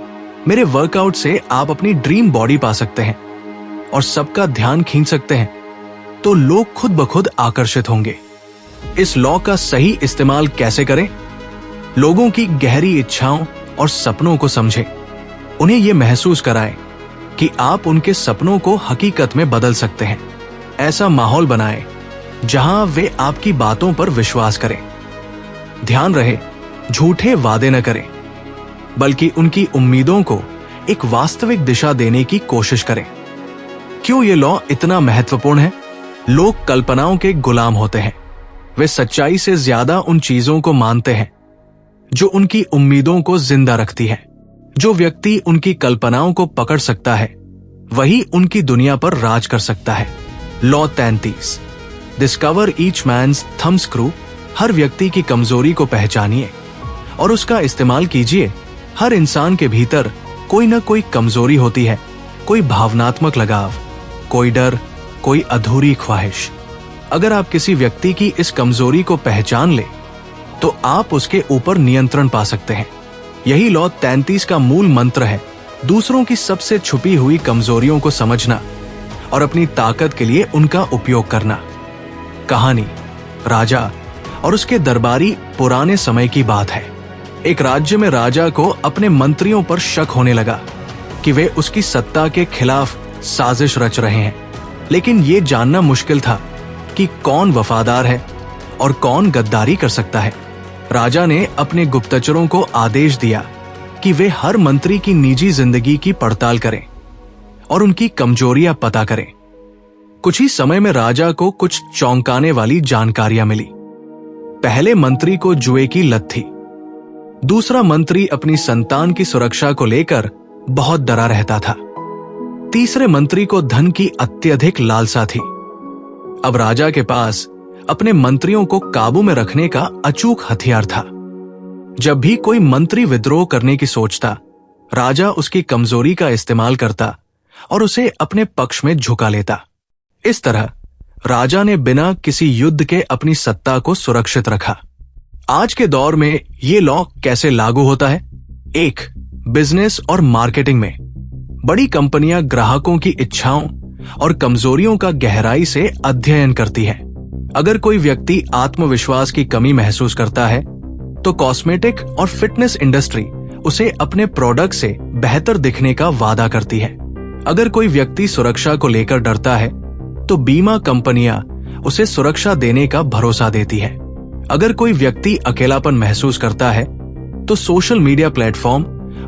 Speaker 1: मेरे वर्कआउट से आप अपनी ड्रीम बॉडी पा सकते हैं और सबका ध्यान खींच सकते हैं, तो लोग खुद ब खुद आकर्षित होंगे। इस लॉ का सही इस्तेमाल कैसे करें? लोगों की गहरी इच्छाओं और सपनों को समझें। उन्हें यह महसूस कराएं कि आप उनके सपनों को हकीकत में बदल सकते हैं। ऐसा माहौल बनाएं जहां वे आपकी बातों पर विश्वास करें। ध्यान रहे, झूठे वादे न करें, बल्कि उनकी उम्मीदों को एक वास्तविक दिशा देने की कोशिश करें। क्यों यह लॉ इतना महत्वपूर्ण है? लोग कल्पनाओं के गुलाम होते हैं। वे सच्चाई से ज्यादा उन चीजों को मानते हैं जो उनकी उम्मीदों को जिंदा रखती है। जो व्यक्ति उनकी कल्पनाओं को पकड़ सकता है, वही उनकी दुनिया पर राज कर सकता है। Law 33, discover each man's thumbscrew. हर व्यक्ति की कमजोरी को पहचानिए और उसका इस्तेमाल कीजिए। हर इंसान के भीतर कोई न कोई कमजोरी होती है, कोई भावनात्मक लगाव, कोई डर, कोई अधूरी ख्वाहिश। अगर आप किसी व्यक्ति की इस कमजोरी को पहचान ले तो आप उसके ऊपर नियंत्रण पा सकते हैं। यही लॉ 33 का मूल मंत्र है। दूसरों की सबसे छुपी हुई कमजोरियों को समझना और अपनी ताकत के लिए उनका उपयोग करना। कहानी राजा और उसके दरबारी। पुराने समय की बात है। एक राज्य में राजा को अपने मंत्रियों पर शक होने लगा कि वे उसकी सत्ता के खिलाफ साजिश रच रहे हैं। लेकिन यह जानना मुश्किल था कि कौन वफादार है और कौन गद्दारी कर सकता है। राजा ने अपने गुप्तचरों को आदेश दिया कि वे हर मंत्री की निजी जिंदगी की पड़ताल करें और उनकी कमजोरियां पता करें। कुछ ही समय में राजा को कुछ चौंकाने वाली जानकारियां मिली। पहले मंत्री को जुए की लत थी। दूसरा मंत्री अपनी संतान की सुरक्षा को लेकर बहुत डरा रहता था। तीसरे मंत्री को धन की अत्यधिक लालसा थी। अब राजा के पास अपने मंत्रियों को काबू में रखने का अचूक हथियार था। जब भी कोई मंत्री विद्रोह करने की सोचता, राजा उसकी कमजोरी का इस्तेमाल करता और उसे अपने पक्ष में झुका लेता। इस तरह राजा ने बिना किसी युद्ध के अपनी सत्ता को सुरक्षित रखा। आज के दौर में ये लॉ कैसे लागू होता है? 1. बिजनेस और मार्केटिंग में बड़ी कंपनियां ग्राहकों की इच्छाओं और कमजोरियों का गहराई से अध्ययन करती है। अगर कोई व्यक्ति आत्मविश्वास की कमी महसूस करता है तो कॉस्मेटिक और फिटनेस इंडस्ट्री उसे अपने प्रोडक्ट से बेहतर दिखने का वादा करती है। अगर कोई व्यक्ति सुरक्षा को लेकर डरता है तो बीमा कंपनियां उसे सुरक्षा देने का भरोसा देती है। अगर कोई व्यक्ति अकेलापन महसूस करता है तो सोशल मीडिया प्लेटफॉर्म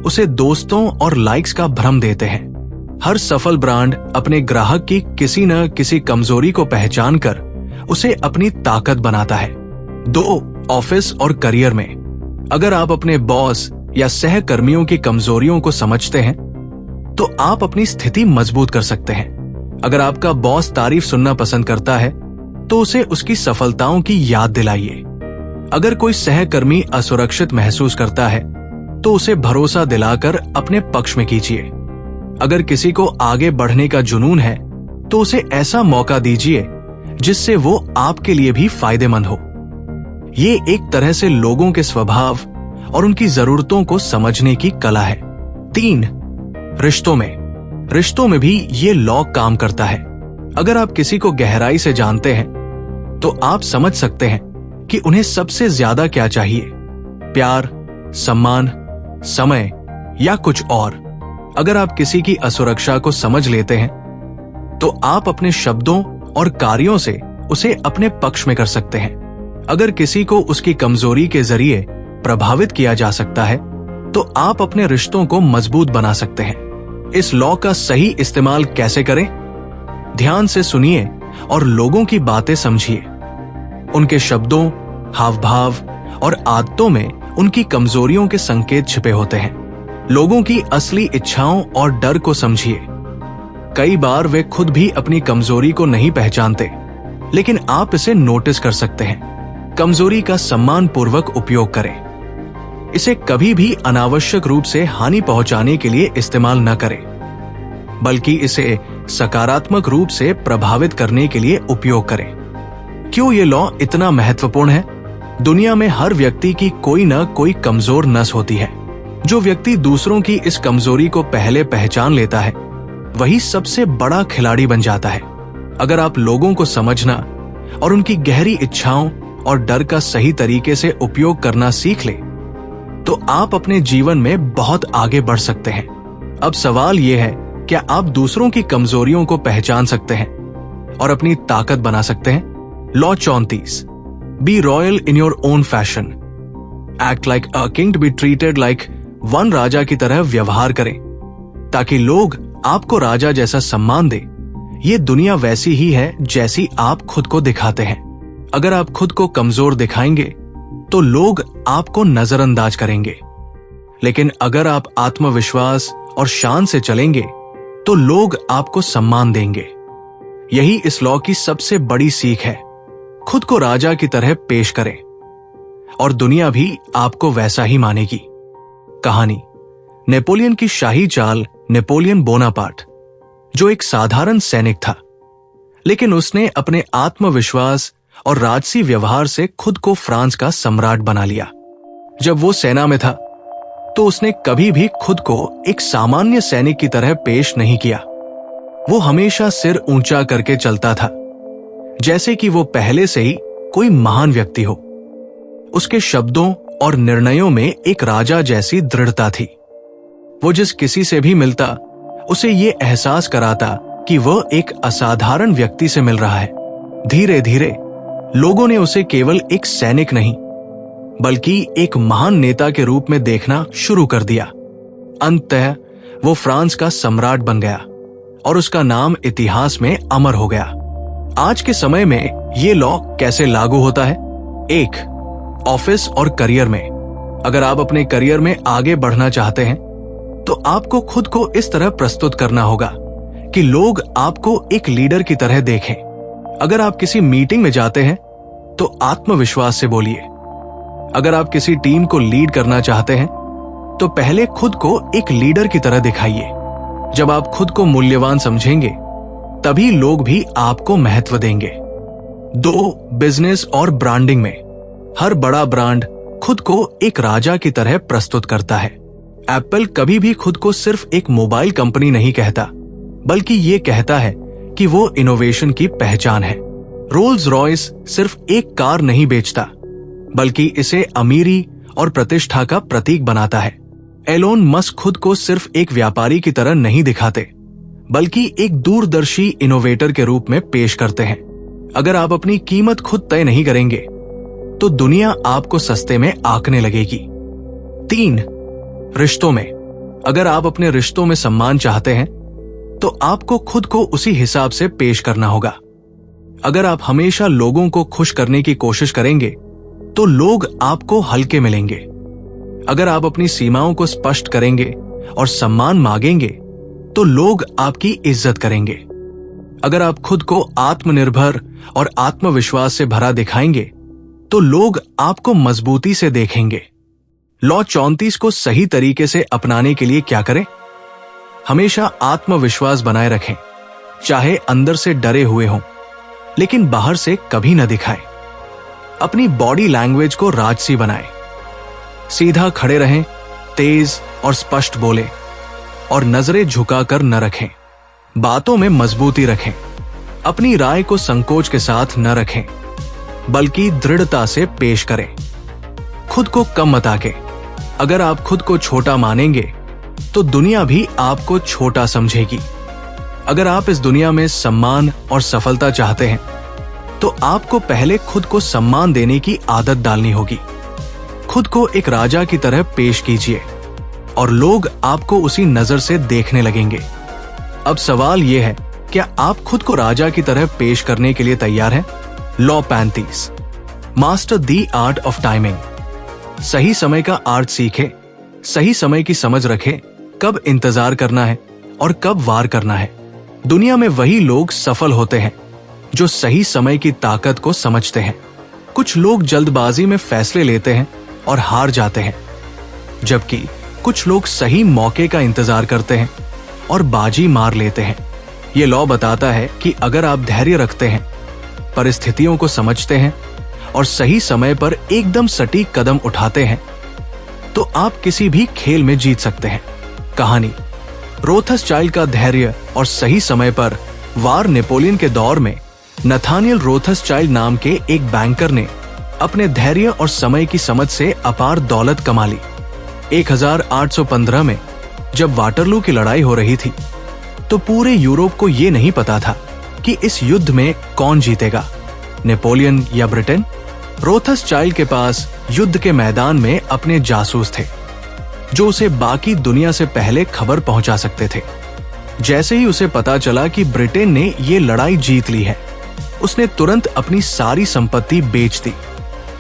Speaker 1: उसे दोस्तों और लाइक्स का भ्रम देते हैं। हर सफल ब्रांड अपने ग्राहक की किसी न किसी कमजोरी को पहचानकर उसे अपनी ताकत बनाता है। 2. ऑफिस और करियर में अगर आप अपने बॉस या सहकर्मियों की कमजोरियों को समझते हैं तो आप अपनी स्थिति मजबूत कर सकते हैं। अगर आपका बॉस तारीफ सुनना पसंद करता है तो उसे उसकी सफलताओं की याद दिलाइए। अगर कोई सहकर्मी असुरक्षित महसूस करता है तो उसे भरोसा दिलाकर अपने पक्ष में कीजिए। अगर किसी को आगे बढ़ने का जुनून है तो उसे ऐसा मौका दीजिए जिससे वो आपके लिए भी फायदेमंद हो। ये एक तरह से लोगों के स्वभाव और उनकी जरूरतों को समझने की कला है। 3. रिश्तों में भी ये लॉ काम करता है। अगर आप किसी को गहराई से जानते हैं तो आप समझ सकते हैं कि उन्हें सबसे ज्यादा क्या चाहिए, प्यार, सम्मान, समय या कुछ और। अगर आप किसी की असुरक्षा को समझ लेते हैं तो आप अपने शब्दों और कार्यों से उसे अपने पक्ष में कर सकते हैं। अगर किसी को उसकी कमजोरी के जरिए प्रभावित किया जा सकता है तो आप अपने रिश्तों को मजबूत बना सकते हैं। इस लॉ का सही इस्तेमाल कैसे करें? ध्यान से सुनिए और लोगों की बातें समझिए। उनके शब्दों, हाव-भाव और आदतों में उनकी कमजोरियों के संकेत छिपे होते हैं। लोगों की असली इच्छाओं और डर को समझिए। कई बार वे खुद भी अपनी कमजोरी को नहीं पहचानते, लेकिन आप इसे नोटिस कर सकते हैं। कमजोरी का सम्मानपूर्वक उपयोग करें। इसे कभी भी अनावश्यक रूप से हानि पहुंचाने के लिए इस्तेमाल न करें, बल्कि इसे सकारात्मक रूप से प्रभावित करने के लिए उपयोग करें। क्यों ये लॉ इतना महत्वपूर्ण है? दुनिया में हर व्यक्ति की कोई न कोई कमजोर नस होती है। जो व्यक्ति दूसरों की इस कमजोरी को पहले पहचान लेता है वही सबसे बड़ा खिलाड़ी बन जाता है। अगर आप लोगों को समझना और उनकी गहरी इच्छाओं और डर का सही तरीके से उपयोग करना सीख ले तो आप अपने जीवन में बहुत आगे बढ़ सकते हैं। अब सवाल यह है, क्या आप दूसरों की कमजोरियों को पहचान सकते हैं और अपनी ताकत बना सकते हैं? Law 34, be royal in your own fashion, act like a king, be treated like one, राजा की तरह व्यवहार करें ताकि लोग आपको राजा जैसा सम्मान दे। ये दुनिया वैसी ही है जैसी आप खुद को दिखाते हैं। अगर आप खुद को कमजोर दिखाएंगे तो लोग आपको नजरअंदाज करेंगे, लेकिन अगर आप आत्मविश्वास और शान से चलेंगे तो लोग आपको सम्मान देंगे। यही इस लॉ की सबसे बड़ी सीख है। खुद को राजा की तरह पेश करें और दुनिया भी आपको वैसा ही मानेगी। कहानी, नेपोलियन की शाही चाल। नेपोलियन बोनापार्ट, जो एक साधारण सैनिक था, लेकिन उसने अपने आत्मविश्वास और राजसी व्यवहार से खुद को फ्रांस का सम्राट बना लिया। जब वो सेना में था तो उसने कभी भी खुद को एक सामान्य सैनिक की तरह पेश नहीं किया। वो हमेशा सिर ऊंचा करके चलता था, जैसे कि वो पहले से ही कोई महान व्यक्ति हो। उसके शब्दों और निर्णयों में एक राजा जैसी दृढ़ता थी। वो जिस किसी से भी मिलता उसे ये एहसास कराता कि वह एक असाधारण व्यक्ति से मिल रहा है। धीरे धीरे लोगों ने उसे केवल एक सैनिक नहीं बल्कि एक महान नेता के रूप में देखना शुरू कर दिया। अंततः वो फ्रांस का सम्राट बन गया और उसका नाम इतिहास में अमर हो गया। आज के समय में ये लॉ कैसे लागू होता है? 1. ऑफिस और करियर में। अगर आप अपने करियर में आगे बढ़ना चाहते हैं तो आपको खुद को इस तरह प्रस्तुत करना होगा कि लोग आपको एक लीडर की तरह देखें। अगर आप किसी मीटिंग में जाते हैं तो आत्मविश्वास से बोलिए। अगर आप किसी टीम को लीड करना चाहते हैं तो पहले खुद को एक लीडर की तरह दिखाइए। जब आप खुद को मूल्यवान समझेंगे तभी लोग भी आपको महत्व देंगे। 2. बिजनेस और ब्रांडिंग में। हर बड़ा ब्रांड खुद को एक राजा की तरह प्रस्तुत करता है। एप्पल कभी भी खुद को सिर्फ एक मोबाइल कंपनी नहीं कहता, बल्कि ये कहता है कि वो इनोवेशन की पहचान है। रोल्स रॉयस सिर्फ एक कार नहीं बेचता, बल्कि इसे अमीरी और प्रतिष्ठा का प्रतीक बनाता है। एलोन मस्क खुद को सिर्फ एक व्यापारी की तरह नहीं दिखाते, बल्कि एक दूरदर्शी इनोवेटर के रूप में पेश करते हैं। अगर आप अपनी कीमत खुद तय नहीं करेंगे तो दुनिया आपको सस्ते में आंकने लगेगी। 3. रिश्तों में। अगर आप अपने रिश्तों में सम्मान चाहते हैं तो आपको खुद को उसी हिसाब से पेश करना होगा। अगर आप हमेशा लोगों को खुश करने की कोशिश करेंगे तो लोग आपको हल्के मिलेंगे। अगर आप अपनी सीमाओं को स्पष्ट करेंगे और सम्मान मांगेंगे तो लोग आपकी इज्जत करेंगे। अगर आप खुद को आत्मनिर्भर और आत्मविश्वास से भरा दिखाएंगे तो लोग आपको मजबूती से देखेंगे। लॉ 34 को सही तरीके से अपनाने के लिए क्या करें? हमेशा आत्मविश्वास बनाए रखें, चाहे अंदर से डरे हुए हों, लेकिन बाहर से कभी न दिखाएं। अपनी बॉडी लैंग्वेज को राजसी बनाएं। सीधा खड़े रहें, तेज और स्पष्ट बोलें और नजरें झुकाकर न रखें। बातों में मजबूती रखें। अपनी राय को संकोच के साथ न रखें, बल्कि दृढ़ता से पेश करें। खुद को कम मत आंकें। अगर आप खुद को छोटा मानेंगे तो दुनिया भी आपको छोटा समझेगी। अगर आप इस दुनिया में सम्मान और सफलता चाहते हैं तो आपको पहले खुद को सम्मान देने की आदत डालनी होगी। खुद को एक राजा की तरह पेश कीजिए और लोग आपको उसी नजर से देखने लगेंगे। अब सवाल यह है, क्या आप खुद को राजा की तरह पेश करने के लिए तैयार हैं? Law 35, master the art of timing. सही समय का आर्ट सीखें। सही समय की समझ रखें, कब इंतजार करना है और कब वार करना है। दुनिया में वही लोग सफल होते हैं जो सही समय की ताकत को समझते हैं। कुछ लोग जल्दबाजी में फैसले लेते हैं और हार जाते हैं, जबकि कुछ लोग सही मौके का इंतजार करते हैं और बाजी मार लेते हैं। ये लॉ बताता है कि अगर आप धैर्य रखते हैं, परिस्थितियों को समझते हैं और सही समय पर एकदम सटीक कदम उठाते हैं तो आप किसी भी खेल में जीत सकते हैं। कहानी, रोथस चाइल्ड का धैर्य और सही समय पर वार नेपोलियन के दौर में नथानियल रोथसचाइल्ड नाम के एक बैंकर ने अपने धैर्य और समय की समझ से अपार दौलत कमा ली। 1815 में जब वाटरलू की लड़ाई हो रही थी तो पूरे यूरोप को यह नहीं पता था कि इस युद्ध में कौन जीतेगा, नेपोलियन या ब्रिटेन। रोथसचाइल्ड के पास युद्ध के मैदान में अपने जासूस थे जो उसे बाकी दुनिया से पहले खबर पहुंचा सकते थे। जैसे ही उसे पता चला कि ब्रिटेन ने ये लड़ाई जीत ली है, उसने तुरंत अपनी सारी संपत्ति बेच दी।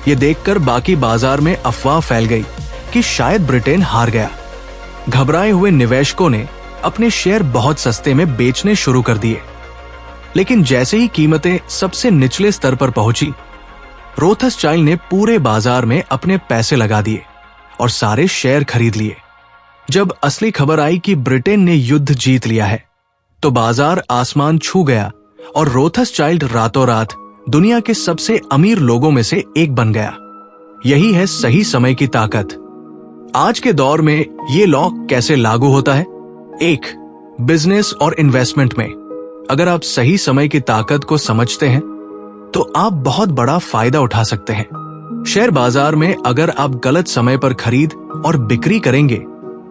Speaker 1: ये देखकर बाकी बाजार में अफवाह फैल गई कि शायद ब्रिटेन हार गया। घबराए हुए निवेशकों ने अपने शेयर बहुत सस्ते में बेचने शुरू कर दिए, लेकिन जैसे ही कीमतें सबसे निचले स्तर पर पहुंची, रोथसचाइल्ड ने पूरे बाजार में अपने पैसे लगा दिए और सारे शेयर खरीद लिए। जब असली खबर आई कि ब्रिटेन ने युद्ध जीत लिया है, तो बाजार आसमान छू गया और रोथसचाइल्ड रातों रात दुनिया के सबसे अमीर लोगों में से एक बन गया। यही है सही समय की ताकत। आज के दौर में ये लॉ कैसे लागू होता है? 1. बिजनेस और इन्वेस्टमेंट में अगर आप सही समय की ताकत को समझते हैं तो आप बहुत बड़ा फायदा उठा सकते हैं। शेयर बाजार में अगर आप गलत समय पर खरीद और बिक्री करेंगे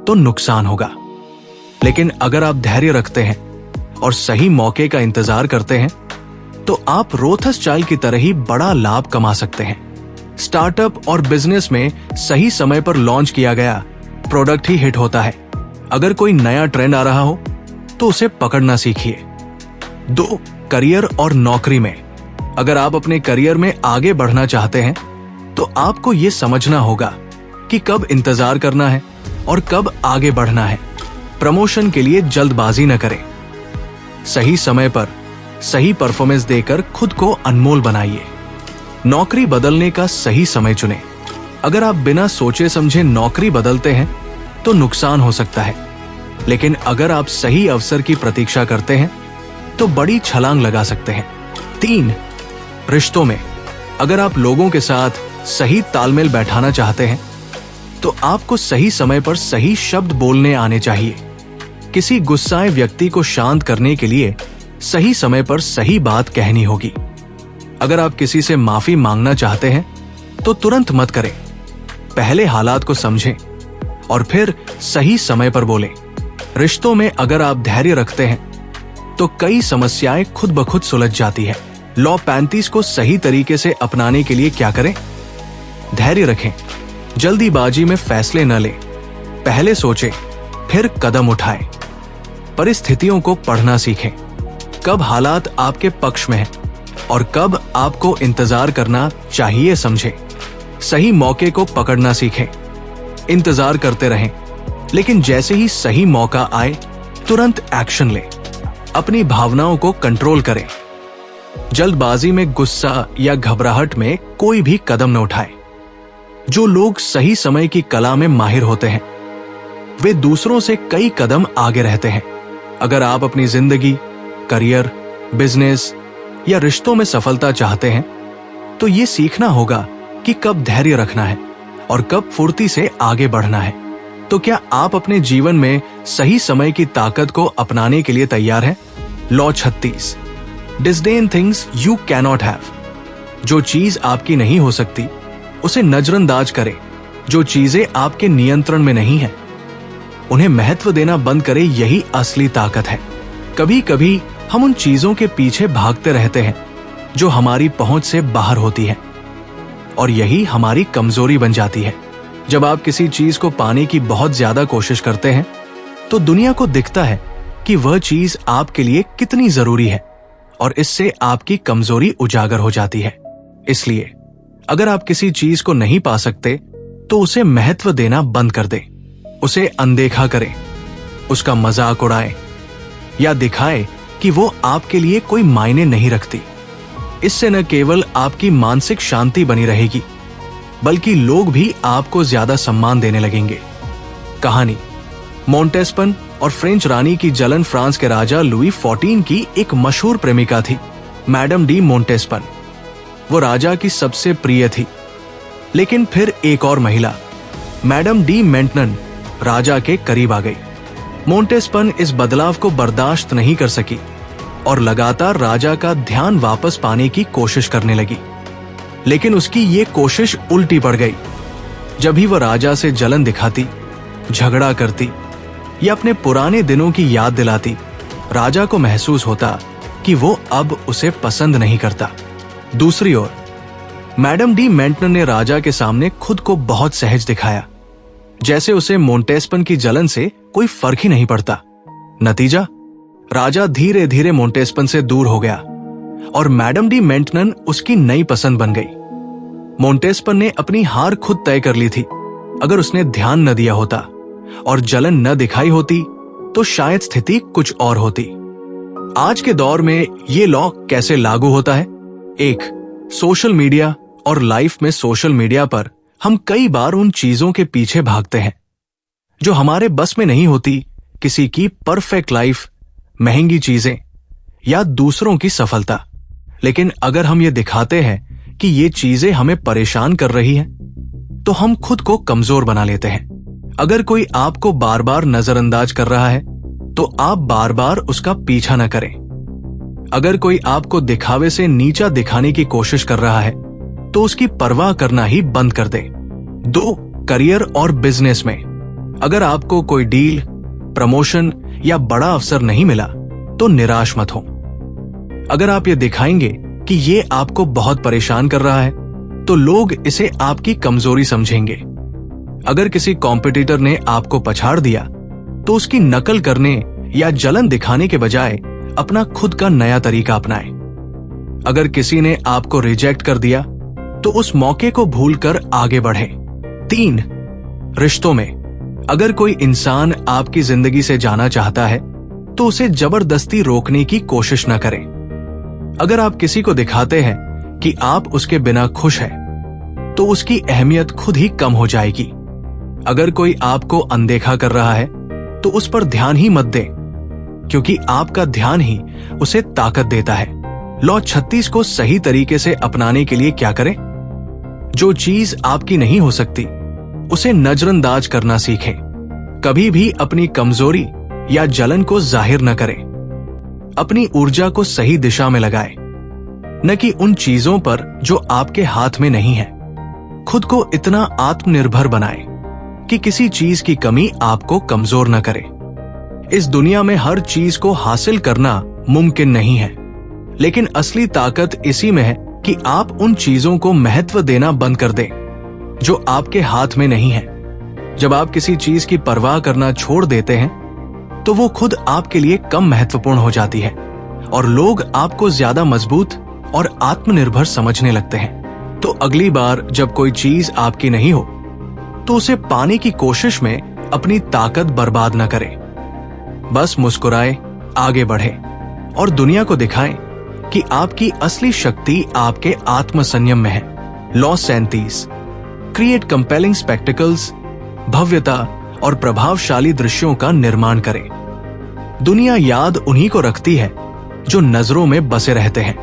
Speaker 1: तो नुकसान होगा, लेकिन अगर आप धैर्य रखते हैं और सही मौके का इंतजार करते हैं तो आप रोथसचाइल्ड की तरह ही बड़ा लाभ कमा सकते हैं। स्टार्टअप और बिजनेस में सही समय पर लॉन्च किया गया प्रोडक्ट ही हिट होता है। अगर कोई नया ट्रेंड आ रहा हो तो उसे पकड़ना सीखिए। 2. करियर और नौकरी में अगर आप अपने करियर में आगे बढ़ना चाहते हैं तो आपको यह समझना होगा कि कब इंतजार करना है और कब आगे बढ़ना है। प्रमोशन के लिए जल्दबाजी न करें। सही समय पर सही परफॉर्मेंस देकर खुद को अनमोल बनाइए। नौकरी बदलने का सही समय चुनें। अगर आप बिना सोचे समझे नौकरी बदलते हैं तो नुकसान हो सकता है, लेकिन अगर आप सही अवसर की प्रतीक्षा करते हैं तो बड़ी छलांग लगा सकते हैं। 3. रिश्तों में अगर आप लोगों के साथ सही तालमेल बैठाना चाहते हैं तो आपको सही समय पर सही शब्द बोलने आने चाहिए। किसी गुस्साए व्यक्ति को शांत करने के लिए सही समय पर सही बात कहनी होगी। अगर आप किसी से माफी मांगना चाहते हैं तो तुरंत मत करें। पहले हालात को समझें और फिर सही समय पर बोलें। रिश्तों में अगर आप धैर्य रखते हैं तो कई समस्याएं खुद ब खुद सुलझ जाती है। लॉ 35 को सही तरीके से अपनाने के लिए क्या करें? धैर्य रखें, जल्दीबाजी में फैसले न लें, पहले सोचें फिर कदम उठाएं। परिस्थितियों को पढ़ना सीखें, कब हालात आपके पक्ष में हैं और कब आपको इंतजार करना चाहिए समझें। सही मौके को पकड़ना सीखें, इंतजार करते रहें, लेकिन जैसे ही सही मौका आए तुरंत एक्शन लें। अपनी भावनाओं को कंट्रोल करें। जल्दबाजी में, गुस्सा या घबराहट में कोई भी कदम न उठाएं। जो लोग सही समय की कला में माहिर होते हैं वे दूसरों से कई कदम आगे रहते हैं। अगर आप अपनी जिंदगी, करियर, बिजनेस या रिश्तों में सफलता चाहते हैं तो ये सीखना होगा कि कब धैर्य रखना है और कब फुर्ती से आगे बढ़ना है। तो क्या आप अपने जीवन में सही समय की ताकत को अपनाने के लिए तैयार हैं? Law 36 disdain things you cannot have. जो चीज आपकी नहीं हो सकती उसे नजरअंदाज करें। जो चीजें आपके नियंत्रण में नहीं है उन्हें महत्व देना बंद करें। यही असली ताकत है। कभी कभी हम उन चीजों के पीछे भागते रहते हैं जो हमारी पहुंच से बाहर होती है और यही हमारी कमजोरी बन जाती है। जब आप किसी चीज को पाने की बहुत ज्यादा कोशिश करते हैं तो दुनिया को दिखता है कि वह चीज आपके लिए कितनी जरूरी है और इससे आपकी कमजोरी उजागर हो जाती है। इसलिए अगर आप किसी चीज को नहीं पा सकते तो उसे महत्व देना बंद कर दें। उसे अनदेखा करें, उसका मजाक उड़ाएं या दिखाएं कि वो आपके लिए कोई मायने नहीं रखती। इससे न केवल आपकी मानसिक शांति बनी रहेगी बल्कि लोग भी आपको ज्यादा सम्मान देने लगेंगे। कहानी मोंटेस्पन और फ्रेंच रानी की जलन। फ्रांस के राजा लुई 14 की एक मशहूर प्रेमिका थी, मैडम डी मोंटेस्पन। वो राजा की सबसे प्रिय थी, लेकिन फिर एक और महिला, मैडम डी मेंटनन, राजा के करीब आ गई। मोंटेस्पन इस बदलाव को बर्दाश्त नहीं कर सकी और लगातार राजा का ध्यान वापस पाने की कोशिश करने लगी। लेकिन उसकी ये कोशिश उल्टी पड़ गई। जब भी वह राजा से जलन दिखाती, झगड़ा करती या अपने पुराने दिनों की याद दिलाती, राजा को महसूस होता कि वो अब उसे पसंद नहीं करता। दूसरी ओर मैडम डी मेंटनर ने राजा के सामने खुद को बहुत सहज दिखाया, जैसे उसे मोंटेस्पन की जलन से कोई फर्क ही नहीं पड़ता। नतीजा, राजा धीरे धीरे मोंटेस्पन से दूर हो गया और मैडम डी मेंटनर उसकी नई पसंद बन गई। मोंटेस्पन ने अपनी हार खुद तय कर ली थी। अगर उसने ध्यान न दिया होता और जलन न दिखाई होती तो शायद स्थिति कुछ और होती। आज के दौर में ये लॉ कैसे लागू होता है? एक, सोशल मीडिया और लाइफ में सोशल मीडिया पर हम कई बार उन चीजों के पीछे भागते हैं जो हमारे बस में नहीं होती। किसी की परफेक्ट लाइफ, महंगी चीजें या दूसरों की सफलता। लेकिन अगर हम ये दिखाते हैं कि ये चीजें हमें परेशान कर रही हैं, तो हम खुद को कमजोर बना लेते हैं। अगर कोई आपको बार बार नजरअंदाज कर रहा है तो आप बार बार उसका पीछा न करें। अगर कोई आपको दिखावे से नीचा दिखाने की कोशिश कर रहा है तो उसकी परवाह करना ही बंद कर दे। 2, करियर और बिजनेस में अगर आपको कोई डील, प्रमोशन या बड़ा अवसर नहीं मिला तो निराश मत हो। अगर आप ये दिखाएंगे कि ये आपको बहुत परेशान कर रहा है तो लोग इसे आपकी कमजोरी समझेंगे। अगर किसी कॉम्पिटिटर ने आपको पछाड़ दिया तो उसकी नकल करने या जलन दिखाने के बजाय अपना खुद का नया तरीका अपनाएं। अगर किसी ने आपको रिजेक्ट कर दिया तो उस मौके को भूलकर आगे बढ़ें। 3, रिश्तों में अगर कोई इंसान आपकी जिंदगी से जाना चाहता है तो उसे जबरदस्ती रोकने की कोशिश न करें। अगर आप किसी को दिखाते हैं कि आप उसके बिना खुश हैं, तो उसकी अहमियत खुद ही कम हो जाएगी। अगर कोई आपको अनदेखा कर रहा है तो उस पर ध्यान ही मत दें, क्योंकि आपका ध्यान ही उसे ताकत देता है। लॉ 36 को सही तरीके से अपनाने के लिए क्या करें? जो चीज आपकी नहीं हो सकती उसे नजरअंदाज करना सीखें। कभी भी अपनी कमजोरी या जलन को जाहिर न करें। अपनी ऊर्जा को सही दिशा में लगाएं, न कि उन चीजों पर जो आपके हाथ में नहीं है। खुद को इतना आत्मनिर्भर बनाएं कि किसी चीज की कमी आपको कमजोर न करे। इस दुनिया में हर चीज को हासिल करना मुमकिन नहीं है, लेकिन असली ताकत इसी में है कि आप उन चीजों को महत्व देना बंद कर दें जो आपके हाथ में नहीं है। जब आप किसी चीज की परवाह करना छोड़ देते हैं तो वो खुद आपके लिए कम महत्वपूर्ण हो जाती है और लोग आपको ज्यादा मजबूत और आत्मनिर्भर समझने लगते हैं। तो अगली बार जब कोई चीज आपकी नहीं हो तो उसे पाने की कोशिश में अपनी ताकत बर्बाद न करें। बस मुस्कुराएं, आगे बढ़ें और दुनिया को दिखाएं कि आपकी असली शक्ति आपके आत्मसंयम में है। लॉ 37, क्रिएट कंपेलिंग स्पेक्टिकल्स, भव्यता और प्रभावशाली दृश्यों का निर्माण करें। दुनिया याद उन्हीं को रखती है जो नजरों में बसे रहते हैं।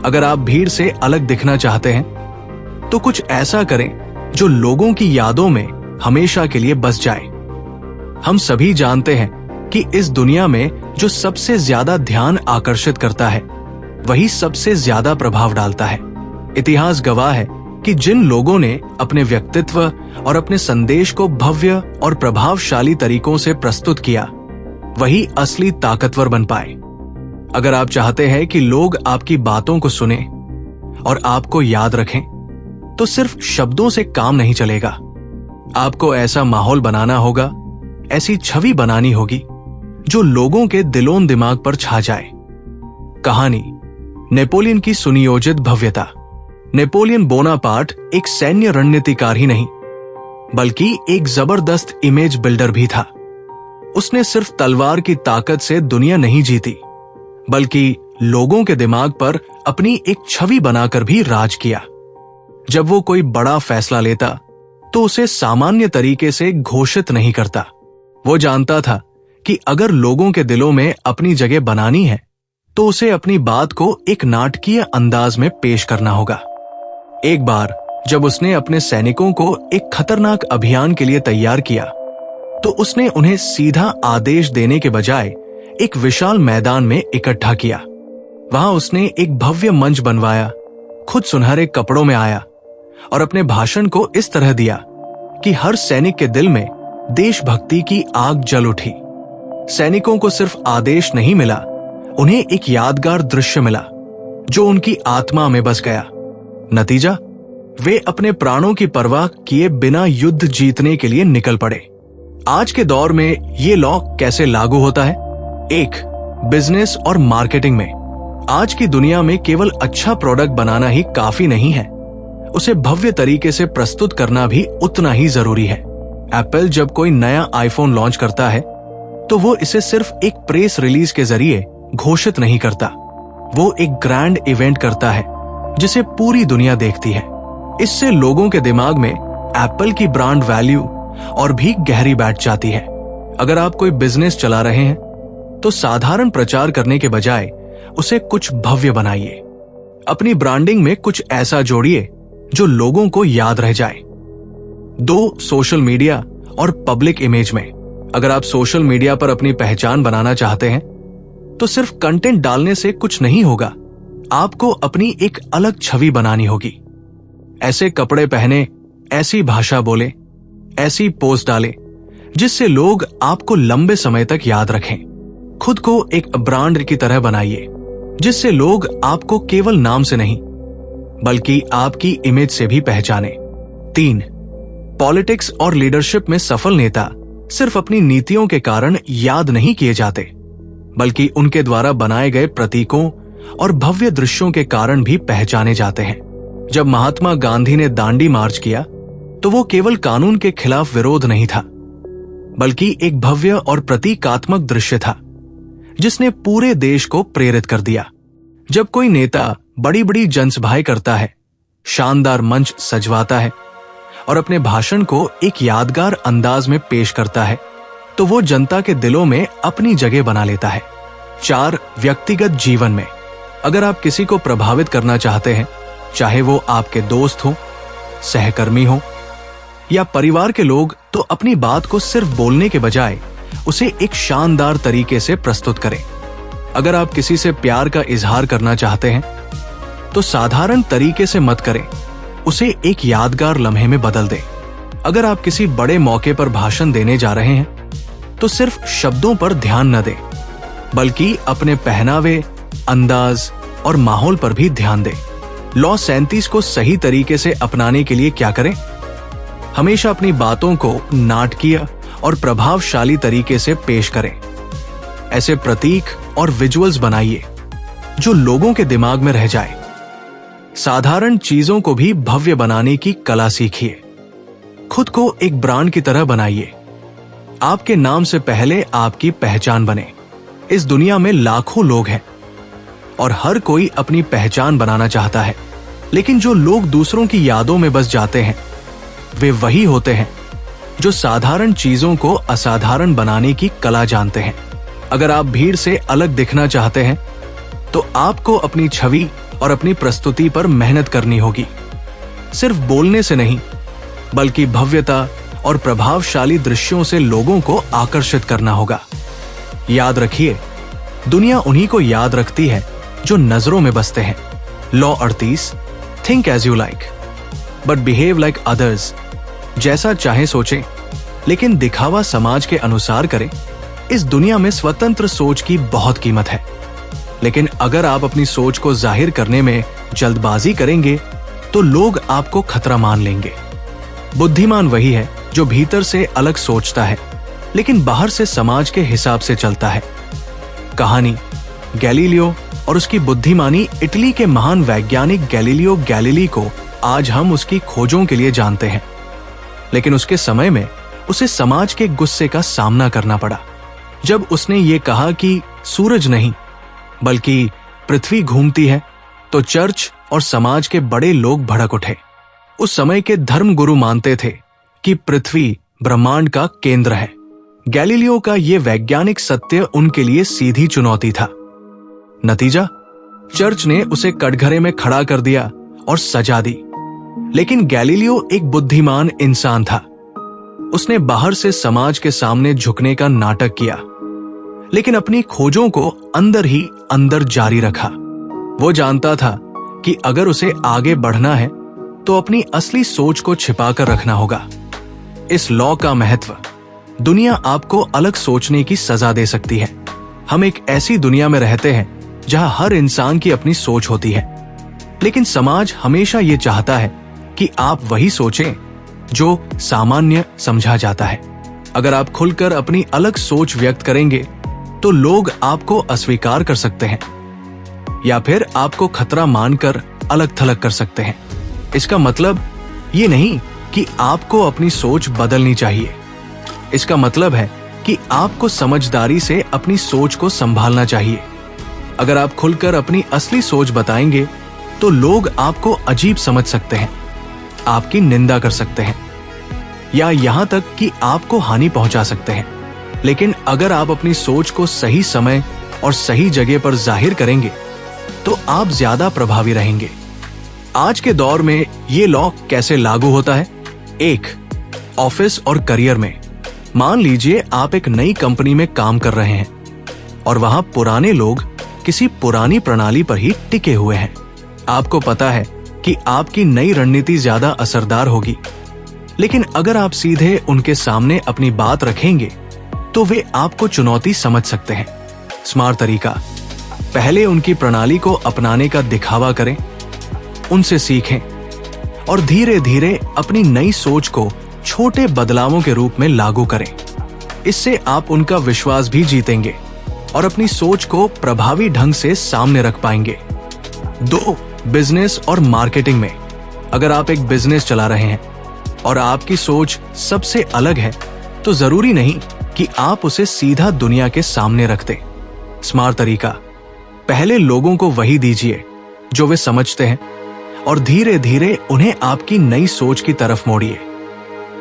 Speaker 1: अगर आप भीड़ से अलग दिखना चाहते हैं तो कुछ ऐसा करें जो लोगों की यादों में हमेशा के लिए बस जाए। हम सभी जानते हैं कि इस दुनिया में जो सबसे ज्यादा ध्यान आकर्षित करता है वही सबसे ज्यादा प्रभाव डालता है। इतिहास गवाह है कि जिन लोगों ने अपने व्यक्तित्व और अपने संदेश को भव्य और प्रभावशाली तरीकों से प्रस्तुत किया वही असली ताकतवर बन पाए। अगर आप चाहते हैं कि लोग आपकी बातों को सुने और आपको याद रखें तो सिर्फ शब्दों से काम नहीं चलेगा। आपको ऐसा माहौल बनाना होगा, ऐसी छवि बनानी होगी जो लोगों के दिलों दिमाग पर छा जाए। कहानी, नेपोलियन की सुनियोजित भव्यता। नेपोलियन बोनापार्ट एक सैन्य रणनीतिकार ही नहीं बल्कि एक जबरदस्त इमेज बिल्डर भी था। उसने सिर्फ तलवार की ताकत से दुनिया नहीं जीती बल्कि लोगों के दिमाग पर अपनी एक छवि बनाकर भी राज किया। जब वो कोई बड़ा फैसला लेता तो उसे सामान्य तरीके से घोषित नहीं करता। वो जानता था कि अगर लोगों के दिलों में अपनी जगह बनानी है तो उसे अपनी बात को एक नाटकीय अंदाज में पेश करना होगा। एक बार जब उसने अपने सैनिकों को एक खतरनाक अभियान के लिए तैयार किया तो उसने उन्हें सीधा आदेश देने के बजाय एक विशाल मैदान में इकट्ठा किया। वहां उसने एक भव्य मंच बनवाया, खुद सुनहरे कपड़ों में आया और अपने भाषण को इस तरह दिया कि हर सैनिक के दिल में देशभक्ति की आग जल उठी। सैनिकों को सिर्फ आदेश नहीं मिला, उन्हें एक यादगार दृश्य मिला जो उनकी आत्मा में बस गया। नतीजा, वे अपने प्राणों की परवाह किए बिना युद्ध जीतने के लिए निकल पड़े। आज के दौर में ये लॉ कैसे लागू होता है? 1. बिजनेस और मार्केटिंग में। आज की दुनिया में केवल अच्छा प्रोडक्ट बनाना ही काफी नहीं है, उसे भव्य तरीके से प्रस्तुत करना भी उतना ही जरूरी है। एप्पल जब कोई नया आईफोन लॉन्च करता है तो वो इसे सिर्फ एक प्रेस रिलीज के जरिए घोषित नहीं करता, वो एक ग्रैंड इवेंट करता है जिसे पूरी दुनिया देखती है। इससे लोगों के दिमाग में एप्पल की ब्रांड वैल्यू और भी गहरी बैठ जाती है। अगर आप कोई बिजनेस चला रहे हैं तो साधारण प्रचार करने के बजाय उसे कुछ भव्य बनाइए। अपनी ब्रांडिंग में कुछ ऐसा जोड़िए जो लोगों को याद रह जाए। 2. सोशल मीडिया और पब्लिक इमेज में। अगर आप सोशल मीडिया पर अपनी पहचान बनाना चाहते हैं तो सिर्फ कंटेंट डालने से कुछ नहीं होगा, आपको अपनी एक अलग छवि बनानी होगी। ऐसे कपड़े पहने, ऐसी भाषा बोले, ऐसी पोस्ट डालें जिससे लोग आपको लंबे समय तक याद रखें। खुद को एक ब्रांड की तरह बनाइए जिससे लोग आपको केवल नाम से नहीं बल्कि आपकी इमेज से भी पहचाने। 3. पॉलिटिक्स और लीडरशिप में सफल नेता सिर्फ अपनी नीतियों के कारण याद नहीं किए जाते, बल्कि उनके द्वारा बनाए गए प्रतीकों और भव्य दृश्यों के कारण भी पहचाने जाते हैं। जब महात्मा गांधी ने दांडी मार्च किया तो वो केवल कानून के खिलाफ विरोध नहीं था, बल्कि एक भव्य और प्रतीकात्मक दृश्य था जिसने पूरे देश को प्रेरित कर दिया। जब कोई नेता बड़ी बड़ी जनसभाएं करता है, शानदार मंच सजवाता है और अपने भाषण को एक यादगार अंदाज में पेश करता है तो वो जनता के दिलों में अपनी जगह बना लेता है। 4. व्यक्तिगत जीवन में। अगर आप किसी को प्रभावित करना चाहते हैं, चाहे वो आपके दोस्त हो, सहकर्मी हो या परिवार के लोग, तो अपनी बात को सिर्फ बोलने के बजाय उसे एक शानदार तरीके से प्रस्तुत करें। अगर आप किसी से प्यार का इजहार करना चाहते हैं तो साधारण तरीके से मत करें, उसे एक यादगार लम्हे में बदल दें। अगर आप किसी बड़े मौके पर भाषण देने जा रहे हैं तो सिर्फ शब्दों पर ध्यान न दें, बल्कि अपने पहनावे, अंदाज और माहौल पर भी ध्यान दें। लॉ 37 को सही तरीके से अपनाने के लिए क्या करें? हमेशा अपनी बातों को नाटकीय और प्रभावशाली तरीके से पेश करें। ऐसे प्रतीक और विजुअल्स बनाइए जो लोगों के दिमाग में रह जाए। साधारण चीजों को भी भव्य बनाने की कला सीखिए। खुद को एक ब्रांड की तरह बनाइए। आपके नाम से पहले आपकी पहचान बने। इस दुनिया में लाखों लोग हैं और हर कोई अपनी पहचान बनाना चाहता है, लेकिन जो लोग दूसरों की यादों में बस जाते हैं वे वही होते हैं जो साधारण चीजों को असाधारण बनाने की कला जानते हैं। अगर आप भीड़ से अलग दिखना चाहते हैं तो आपको अपनी छवि और अपनी प्रस्तुति पर मेहनत करनी होगी। सिर्फ बोलने से नहीं, बल्कि भव्यता और प्रभावशाली दृश्यों से लोगों को आकर्षित करना होगा। याद रखिए, दुनिया उन्हीं को याद रखती है जो नजरों में बसते हैं। Law 38, think as you like but behave like others. जैसा चाहे सोचें, लेकिन दिखावा समाज के अनुसार करें। इस दुनिया में स्वतंत्र सोच की बहुत कीमत है, लेकिन अगर आप अपनी सोच को जाहिर करने में जल्दबाजी करेंगे तो लोग आपको खतरा मान लेंगे। बुद्धिमान वही है जो भीतर से अलग सोचता है लेकिन बाहर से समाज के हिसाब से चलता है। कहानी गैलीलियो और उसकी बुद्धिमानी। इटली के महान वैज्ञानिक गैलीलियो गैलीली को आज हम उसकी खोजों के लिए जानते हैं, लेकिन उसके समय में उसे समाज के गुस्से का सामना करना पड़ा जब उसने ये कहा कि सूरज नहीं बल्कि पृथ्वी घूमती है, तो चर्च और समाज के बड़े लोग भड़क उठे। उस समय के धर्मगुरु मानते थे कि पृथ्वी ब्रह्मांड का केंद्र है। गैलीलियो का यह वैज्ञानिक सत्य उनके लिए सीधी चुनौती था। नतीजा, चर्च ने उसे कटघरे में खड़ा कर दिया और सजा दी। लेकिन गैलीलियो एक बुद्धिमान इंसान था। उसने बाहर से समाज के सामने झुकने का नाटक किया, लेकिन अपनी खोजों को अंदर ही अंदर जारी रखा। वो जानता था कि अगर उसे आगे बढ़ना है तो अपनी असली सोच को छिपाकर रखना होगा। इस लॉ का महत्व, दुनिया आपको अलग सोचने की सजा दे सकती है। हम एक ऐसी दुनिया में रहते हैं जहां हर इंसान की अपनी सोच होती है, लेकिन समाज हमेशा ये चाहता है कि आप वही सोचें जो सामान्य समझा जाता है। अगर आप खुलकर अपनी अलग सोच व्यक्त करेंगे तो लोग आपको अस्वीकार कर सकते हैं या फिर आपको खतरा मानकर अलग थलग कर सकते हैं। इसका मतलब ये नहीं कि आपको अपनी सोच बदलनी चाहिए। इसका मतलब है कि आपको समझदारी से अपनी सोच को संभालना चाहिए। अगर आप खुलकर अपनी असली सोच बताएंगे तो लोग आपको अजीब समझ सकते हैं, आपकी निंदा कर सकते हैं या यहां तक कि आपको हानि पहुंचा सकते हैं। लेकिन अगर आप अपनी सोच को सही समय और सही जगह पर जाहिर करेंगे तो आप ज्यादा प्रभावी रहेंगे। आज के दौर में ये लॉ कैसे लागू होता है? 1. ऑफिस और करियर में। मान लीजिए आप एक नई कंपनी में काम कर रहे हैं और वहां पुराने लोग किसी पुरानी प्रणाली पर ही टिके हुए हैं। आपको पता है कि आपकी नई रणनीति ज्यादा असरदार होगी, लेकिन अगर आप सीधे उनके सामने अपनी बात रखेंगे तो वे आपको चुनौती समझ सकते हैं। स्मार्ट तरीका, पहले उनकी प्रणाली को अपनाने का दिखावा करें, उनसे सीखें और धीरे धीरे अपनी नई सोच को छोटे बदलावों के रूप में लागू करें। इससे आप उनका विश्वास भी जीतेंगे और अपनी सोच को प्रभावी ढंग से सामने रख पाएंगे। 2. बिजनेस और मार्केटिंग में। अगर आप एक बिजनेस चला रहे हैं और आपकी सोच सबसे अलग है तो जरूरी नहीं कि आप उसे सीधा दुनिया के सामने रख दें। स्मार्ट तरीका, पहले लोगों को वही दीजिए जो वे समझते हैं और धीरे धीरे उन्हें आपकी नई सोच की तरफ मोड़िए।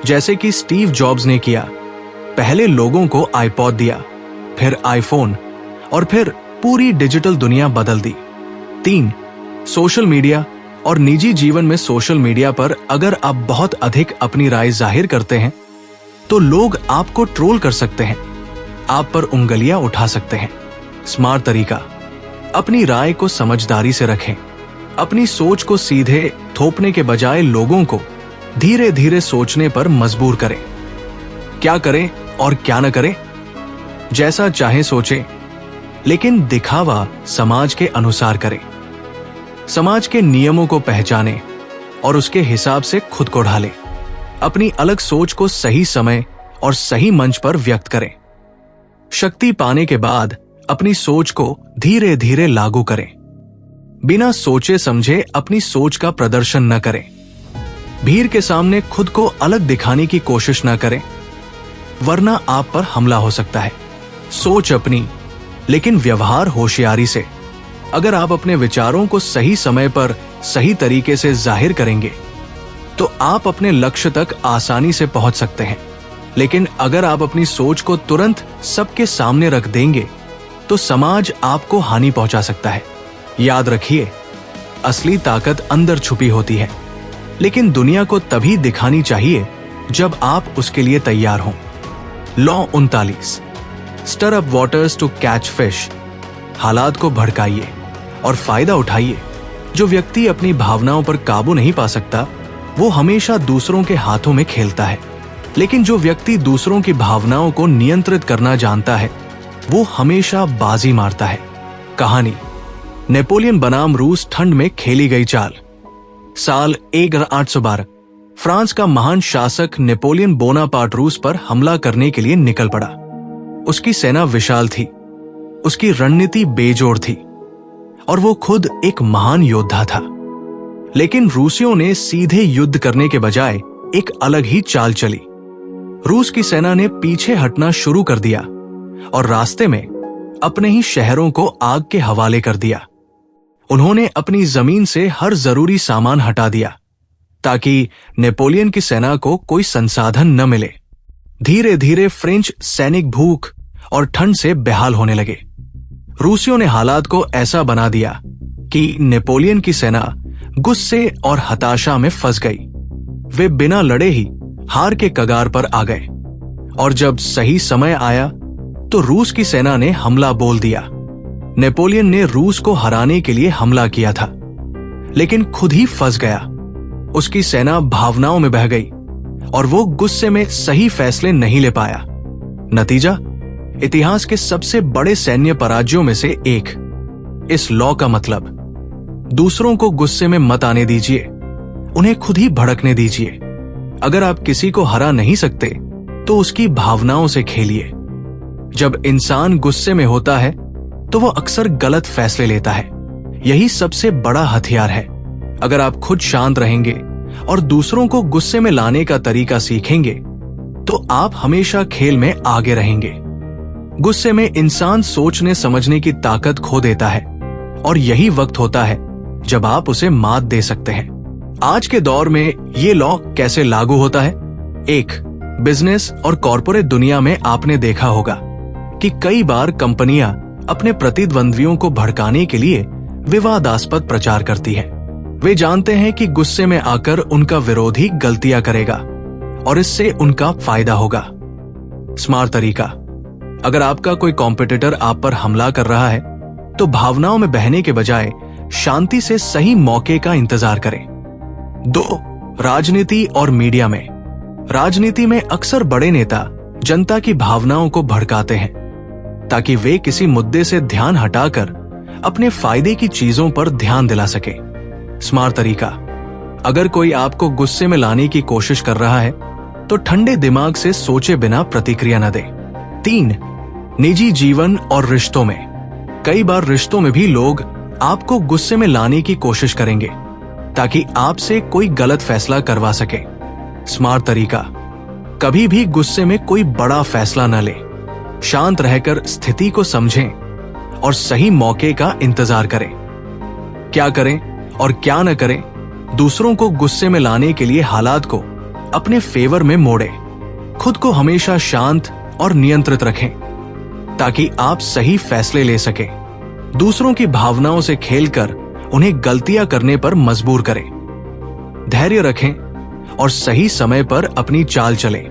Speaker 1: जैसे कि स्टीव जॉब्स ने किया, पहले लोगों को आईपॉड दिया, फिर आईफोन और फिर पूरी डिजिटल दुनिया बदल दी। 3. सोशल मीडिया और निजी जीवन में। सोशल मीडिया पर अगर आप बहुत अधिक अपनी राय जाहिर करते हैं तो लोग आपको ट्रोल कर सकते हैं, आप पर उंगलियां उठा सकते हैं। स्मार्ट तरीका, अपनी राय को समझदारी से रखें। अपनी सोच को सीधे थोपने के बजाय लोगों को धीरे धीरे सोचने पर मजबूर करें। क्या करें और क्या न करें, जैसा चाहे सोचें, लेकिन दिखावा समाज के अनुसार करें। समाज के नियमों को पहचानें और उसके हिसाब से खुद को ढालें। अपनी अलग सोच को सही समय और सही मंच पर व्यक्त करें। शक्ति पाने के बाद अपनी सोच को धीरे धीरे लागू करें। बिना सोचे समझे अपनी सोच का प्रदर्शन न करें। भीड़ के सामने खुद को अलग दिखाने की कोशिश न करें, वरना आप पर हमला हो सकता है। सोच अपनी, लेकिन व्यवहार होशियारी से। अगर आप अपने विचारों को सही समय पर सही तरीके से जाहिर करेंगे तो आप अपने लक्ष्य तक आसानी से पहुंच सकते हैं। लेकिन अगर आप अपनी सोच को तुरंत सबके सामने रख देंगे तो समाज आपको हानि पहुंचा सकता है। याद रखिए, असली ताकत अंदर छुपी होती है, लेकिन दुनिया को तभी दिखानी चाहिए जब आप उसके लिए तैयार हों। Law 39, stir up waters to catch fish. हालात को भड़काइए और फायदा उठाइए। जो व्यक्ति अपनी भावनाओं पर काबू नहीं पा सकता वो हमेशा दूसरों के हाथों में खेलता है, लेकिन जो व्यक्ति दूसरों की भावनाओं को नियंत्रित करना जानता है वो हमेशा बाजी मारता है। कहानी, नेपोलियन बनाम रूस ठंड में खेली गई चाल। साल 1812, फ्रांस का महान शासक नेपोलियन बोनापार्ट रूस पर हमला करने के लिए निकल पड़ा। उसकी सेना विशाल थी, उसकी रणनीति बेजोड़ थी और वो खुद एक महान योद्धा था। लेकिन रूसियों ने सीधे युद्ध करने के बजाय एक अलग ही चाल चली। रूस की सेना ने पीछे हटना शुरू कर दिया और रास्ते में अपने ही शहरों को आग के हवाले कर दिया। उन्होंने अपनी जमीन से हर जरूरी सामान हटा दिया ताकि नेपोलियन की सेना को कोई संसाधन न मिले। धीरे धीरे फ्रेंच सैनिक भूख और ठंड से बेहाल होने लगे। रूसियों ने हालात को ऐसा बना दिया कि नेपोलियन की सेना गुस्से और हताशा में फंस गई। वे बिना लड़े ही हार के कगार पर आ गए और जब सही समय आया तो रूस की सेना ने हमला बोल दिया। नेपोलियन ने रूस को हराने के लिए हमला किया था, लेकिन खुद ही फंस गया। उसकी सेना भावनाओं में बह गई और वो गुस्से में सही फैसले नहीं ले पाया। नतीजा, इतिहास के सबसे बड़े सैन्य पराजयों में से एक। इस लॉ का मतलब, दूसरों को गुस्से में मत आने दीजिए, उन्हें खुद ही भड़कने दीजिए। अगर आप किसी को हरा नहीं सकते तो उसकी भावनाओं से खेलिए। जब इंसान गुस्से में होता है तो वो अक्सर गलत फैसले लेता है। यही सबसे बड़ा हथियार है। अगर आप खुद शांत रहेंगे और दूसरों को गुस्से में लाने का तरीका सीखेंगे तो आप हमेशा खेल में आगे रहेंगे। गुस्से में इंसान सोचने समझने की ताकत खो देता है और यही वक्त होता है जब आप उसे मात दे सकते हैं। आज के दौर में ये लॉ कैसे लागू होता है? 1. बिजनेस और कॉर्पोरेट दुनिया में आपने देखा होगा कि कई बार कंपनियां अपने प्रतिद्वंद्वियों को भड़काने के लिए विवादास्पद प्रचार करती है। वे जानते हैं कि गुस्से में आकर उनका विरोधी गलतियां करेगा और इससे उनका फायदा होगा। स्मार्ट तरीका, अगर आपका कोई कॉम्पिटिटर आप पर हमला कर रहा है तो भावनाओं में बहने के बजाय शांति से सही मौके का इंतजार करें। 2. राजनीति और मीडिया में। राजनीति में अक्सर बड़े नेता जनता की भावनाओं को भड़काते हैं ताकि वे किसी मुद्दे से ध्यान हटाकर अपने फायदे की चीजों पर ध्यान दिला सके। स्मार्ट तरीका, अगर कोई आपको गुस्से में लाने की कोशिश कर रहा है तो ठंडे दिमाग से सोचे बिना प्रतिक्रिया न दें। 3. निजी जीवन और रिश्तों में। कई बार रिश्तों में भी लोग आपको गुस्से में लाने की कोशिश करेंगे ताकि आपसे कोई गलत फैसला करवा सके। स्मार्ट तरीका, कभी भी गुस्से में कोई बड़ा फैसला न लें। शांत रहकर स्थिति को समझें और सही मौके का इंतजार करें। क्या करें और क्या न करें, दूसरों को गुस्से में लाने के लिए हालात को अपने फेवर में मोड़ें। खुद को हमेशा शांत और नियंत्रित रखें ताकि आप सही फैसले ले सकें। दूसरों की भावनाओं से खेलकर उन्हें गलतियां करने पर मजबूर करें। धैर्य रखें और सही समय पर अपनी चाल चलें।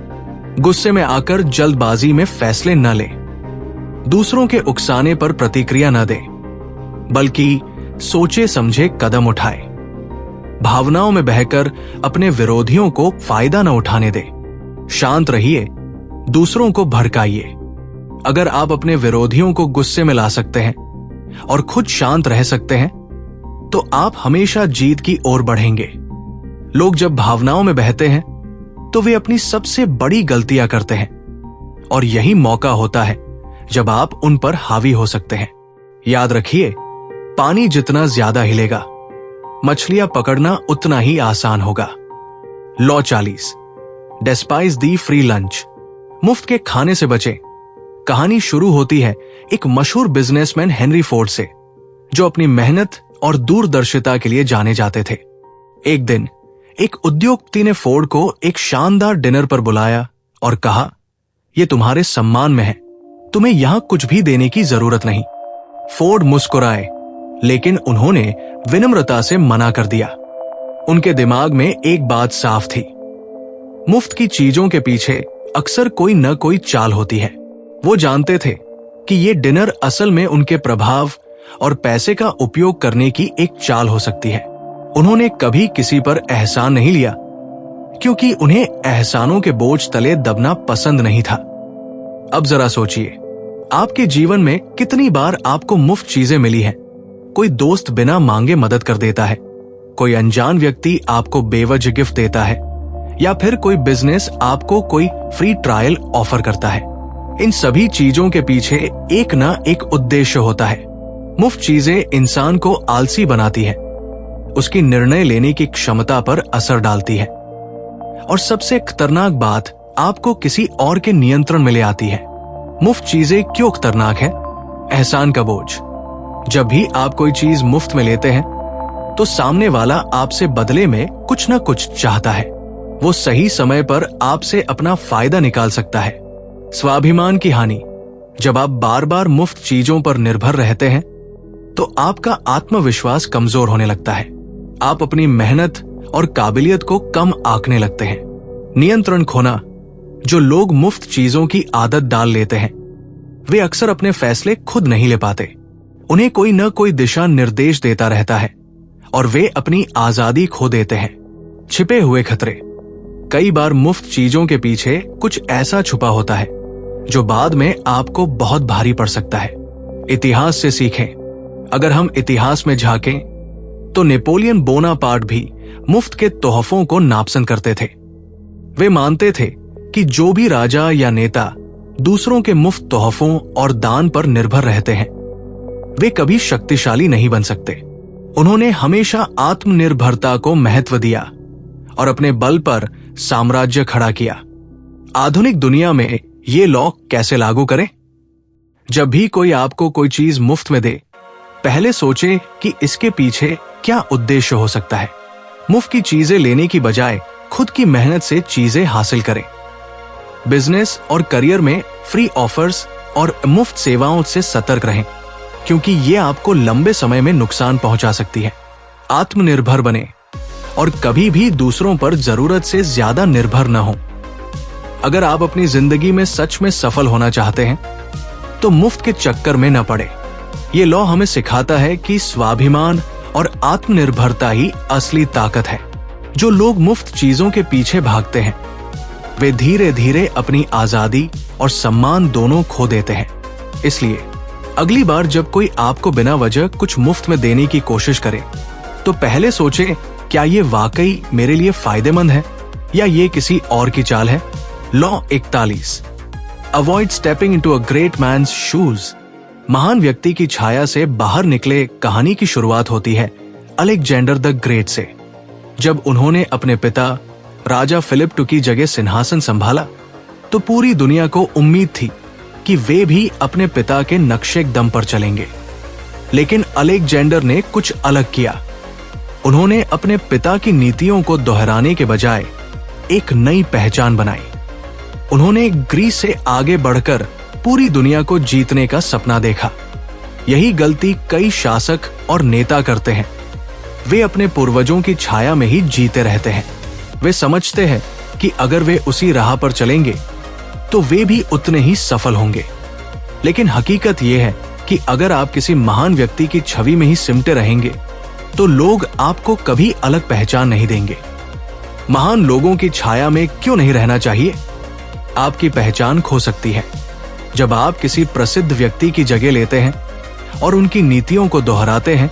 Speaker 1: गुस्से में आकर जल्दबाजी में फैसले न लें। दूसरों के उकसाने पर प्रतिक्रिया न दें, बल्कि सोचे समझे कदम उठाएं। भावनाओं में बहकर अपने विरोधियों को फायदा न उठाने दें। शांत रहिए, दूसरों को भड़काइए। अगर आप अपने विरोधियों को गुस्से में ला सकते हैं और खुद शांत रह सकते हैं तो आप हमेशा जीत की ओर बढ़ेंगे। लोग जब भावनाओं में बहते हैं तो वे अपनी सबसे बड़ी गलतियां करते हैं और यही मौका होता है जब आप उन पर हावी हो सकते हैं। याद रखिए, पानी जितना ज्यादा हिलेगा, मछलियां पकड़ना उतना ही आसान होगा। लॉ 40, डेस्पाइज दी फ्री लंच। मुफ्त के खाने से बचें। कहानी शुरू होती है एक मशहूर बिजनेसमैन हेनरी फोर्ड से, जो अपनी मेहनत और दूरदर्शिता के लिए जाने जाते थे। एक दिन एक उद्योगपति ने फोर्ड को एक शानदार डिनर पर बुलाया और कहा, यह तुम्हारे सम्मान में है, तुम्हें यहां कुछ भी देने की जरूरत नहीं। फोर्ड मुस्कुराए, लेकिन उन्होंने विनम्रता से मना कर दिया। उनके दिमाग में एक बात साफ थी, मुफ्त की चीजों के पीछे अक्सर कोई न कोई चाल होती है। वो जानते थे कि ये डिनर असल में उनके प्रभाव और पैसे का उपयोग करने की एक चाल हो सकती है। उन्होंने कभी किसी पर एहसान नहीं लिया, क्योंकि उन्हें एहसानों के बोझ तले दबना पसंद नहीं था। अब जरा सोचिए, आपके जीवन में कितनी बार आपको मुफ्त चीजें मिली हैं। कोई दोस्त बिना मांगे मदद कर देता है, कोई अनजान व्यक्ति आपको बेवजह गिफ्ट देता है, या फिर कोई बिजनेस आपको कोई फ्री ट्रायल ऑफर करता है। इन सभी चीजों के पीछे एक ना एक उद्देश्य होता है। मुफ्त चीजें इंसान को आलसी बनाती है, उसकी निर्णय लेने की क्षमता पर असर डालती है, और सबसे खतरनाक बात, आपको किसी और के नियंत्रण में ले आती है। मुफ्त चीजें क्यों खतरनाक है? एहसान का बोझ। जब भी आप कोई चीज मुफ्त में लेते हैं तो सामने वाला आपसे बदले में कुछ न कुछ चाहता है। वो सही समय पर आपसे अपना फायदा निकाल सकता है। स्वाभिमान की हानि। जब आप बार बार मुफ्त चीजों पर निर्भर रहते हैं तो आपका आत्मविश्वास कमजोर होने लगता है। आप अपनी मेहनत और काबिलियत को कम आंकने लगते हैं। नियंत्रण खोना। जो लोग मुफ्त चीजों की आदत डाल लेते हैं वे अक्सर अपने फैसले खुद नहीं ले पाते। उन्हें कोई न कोई दिशा निर्देश देता रहता है और वे अपनी आजादी खो देते हैं। छिपे हुए खतरे। कई बार मुफ्त चीजों के पीछे कुछ ऐसा छुपा होता है जो बाद में आपको बहुत भारी पड़ सकता है। इतिहास से सीखें। अगर हम इतिहास में झांकें तो नेपोलियन बोनापार्ट भी मुफ्त के तोहफों को नापसंद करते थे। वे मानते थे कि जो भी राजा या नेता दूसरों के मुफ्त तोहफों और दान पर निर्भर रहते हैं, वे कभी शक्तिशाली नहीं बन सकते। उन्होंने हमेशा आत्मनिर्भरता को महत्व दिया और अपने बल पर साम्राज्य खड़ा किया। आधुनिक दुनिया में ये लॉ कैसे लागू करें? जब भी कोई आपको कोई चीज मुफ्त में दे, पहले सोचें कि इसके पीछे क्या उद्देश्य हो सकता है। मुफ्त की चीजें लेने की बजाय खुद की मेहनत से चीजें हासिल करें। बिजनेस और करियर में फ्री ऑफर्स और मुफ्त सेवाओं से सतर्क रहें, क्योंकि ये आपको लंबे समय में नुकसान पहुंचा सकती है। आत्मनिर्भर बने और कभी भी दूसरों पर जरूरत से ज्यादा निर्भर न हो। अगर आप अपनी जिंदगी में सच में सफल होना चाहते हैं तो मुफ्त के चक्कर में न पड़े। ये लॉ हमें सिखाता है कि स्वाभिमान और आत्मनिर्भरता ही असली ताकत है। जो लोग मुफ्त चीजों के पीछे भागते हैं, वे धीरे धीरे अपनी आजादी और सम्मान दोनों खो देते हैं। इसलिए अगली बार जब कोई आपको बिना वजह कुछ मुफ्त में देने की कोशिश करे, तो पहले सोचें, क्या ये वाकई मेरे लिए फायदेमंद है या ये किसी और की चाल है। Law 41। Avoid stepping into a great man's shoes. महान व्यक्ति की छाया से बाहर निकले कहानी की शुरुआत होती है अलेक्जेंडर द ग्रेट से। जब उन्होंने अपने पिता राजा फिलिप II की जगह सिंहासन संभाला, तो पूरी दुनिया को उम्मीद थी कि वे भी अपने पिता के नक्शे दम पर चलेंगे। लेकिन अलेक्जेंडर ने कुछ अलग किया। उन्होंने अपने पिता की नीतियों को दोहराने के बजाय एक नई पहचान बनाई। उन्होंने ग्रीस से आगे बढ़कर पूरी दुनिया को जीतने का सपना देखा। यही गलती कई शासक और नेता करते हैं। वे अपने पूर्वजों की छाया में ही जीते रहते हैं। वे समझते हैं कि अगर वे उसी राह पर चलेंगे तो वे भी उतने ही सफल होंगे। लेकिन हकीकत यह है कि अगर आप किसी महान व्यक्ति की छवि में ही सिमटे रहेंगे तो लोग आपको कभी अलग पहचान नहीं देंगे। महान लोगों की छाया में क्यों नहीं रहना चाहिए? आपकी पहचान खो सकती है जब आप किसी प्रसिद्ध व्यक्ति की जगह लेते हैं और उनकी नीतियों को दोहराते हैं,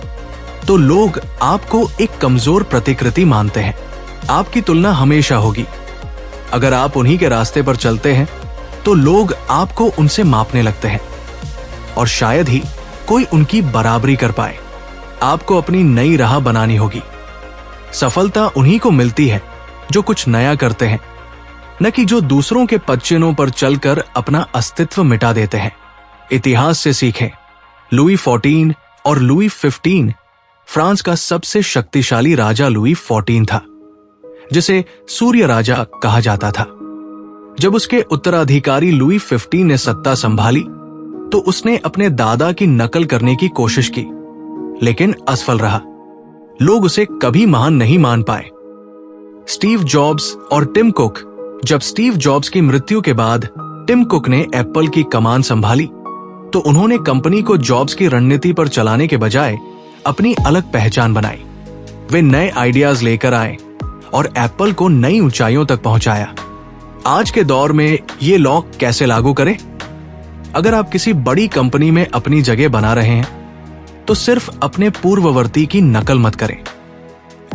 Speaker 1: तो लोग आपको एक कमजोर प्रतिकृति मानते हैं। आपकी तुलना हमेशा होगी। अगर आप उन्हीं के रास्ते पर चलते हैं तो लोग आपको उनसे मापने लगते हैं और शायद ही कोई उनकी बराबरी कर पाए। आपको अपनी नई राह बनानी होगी। सफलता उन्हीं को मिलती है जो कुछ नया करते हैं, न कि जो दूसरों के पदचिन्हों पर चलकर अपना अस्तित्व मिटा देते हैं। इतिहास से सीखें। लुई 14 और लुई 15 फ्रांस का सबसे शक्तिशाली राजा लुई 14 था, जिसे सूर्य राजा कहा जाता था। जब उसके उत्तराधिकारी लुई 15 ने सत्ता संभाली तो उसने अपने दादा की नकल करने की कोशिश की, लेकिन असफल रहा। लोग उसे कभी महान नहीं मान पाए। स्टीव जॉब्स और टिम कुक। जब स्टीव जॉब्स की मृत्यु के बाद टिम कुक ने एप्पल की कमान संभाली, तो उन्होंने कंपनी को जॉब्स की रणनीति पर चलाने के बजाय अपनी अलग पहचान बनाई। वे नए आइडियाज लेकर आए और एप्पल को नई ऊंचाइयों तक पहुंचाया। आज के दौर में ये लॉ कैसे लागू करें? अगर आप किसी बड़ी कंपनी में अपनी जगह बना रहे हैं, तो सिर्फ अपने पूर्ववर्ती की नकल मत करें।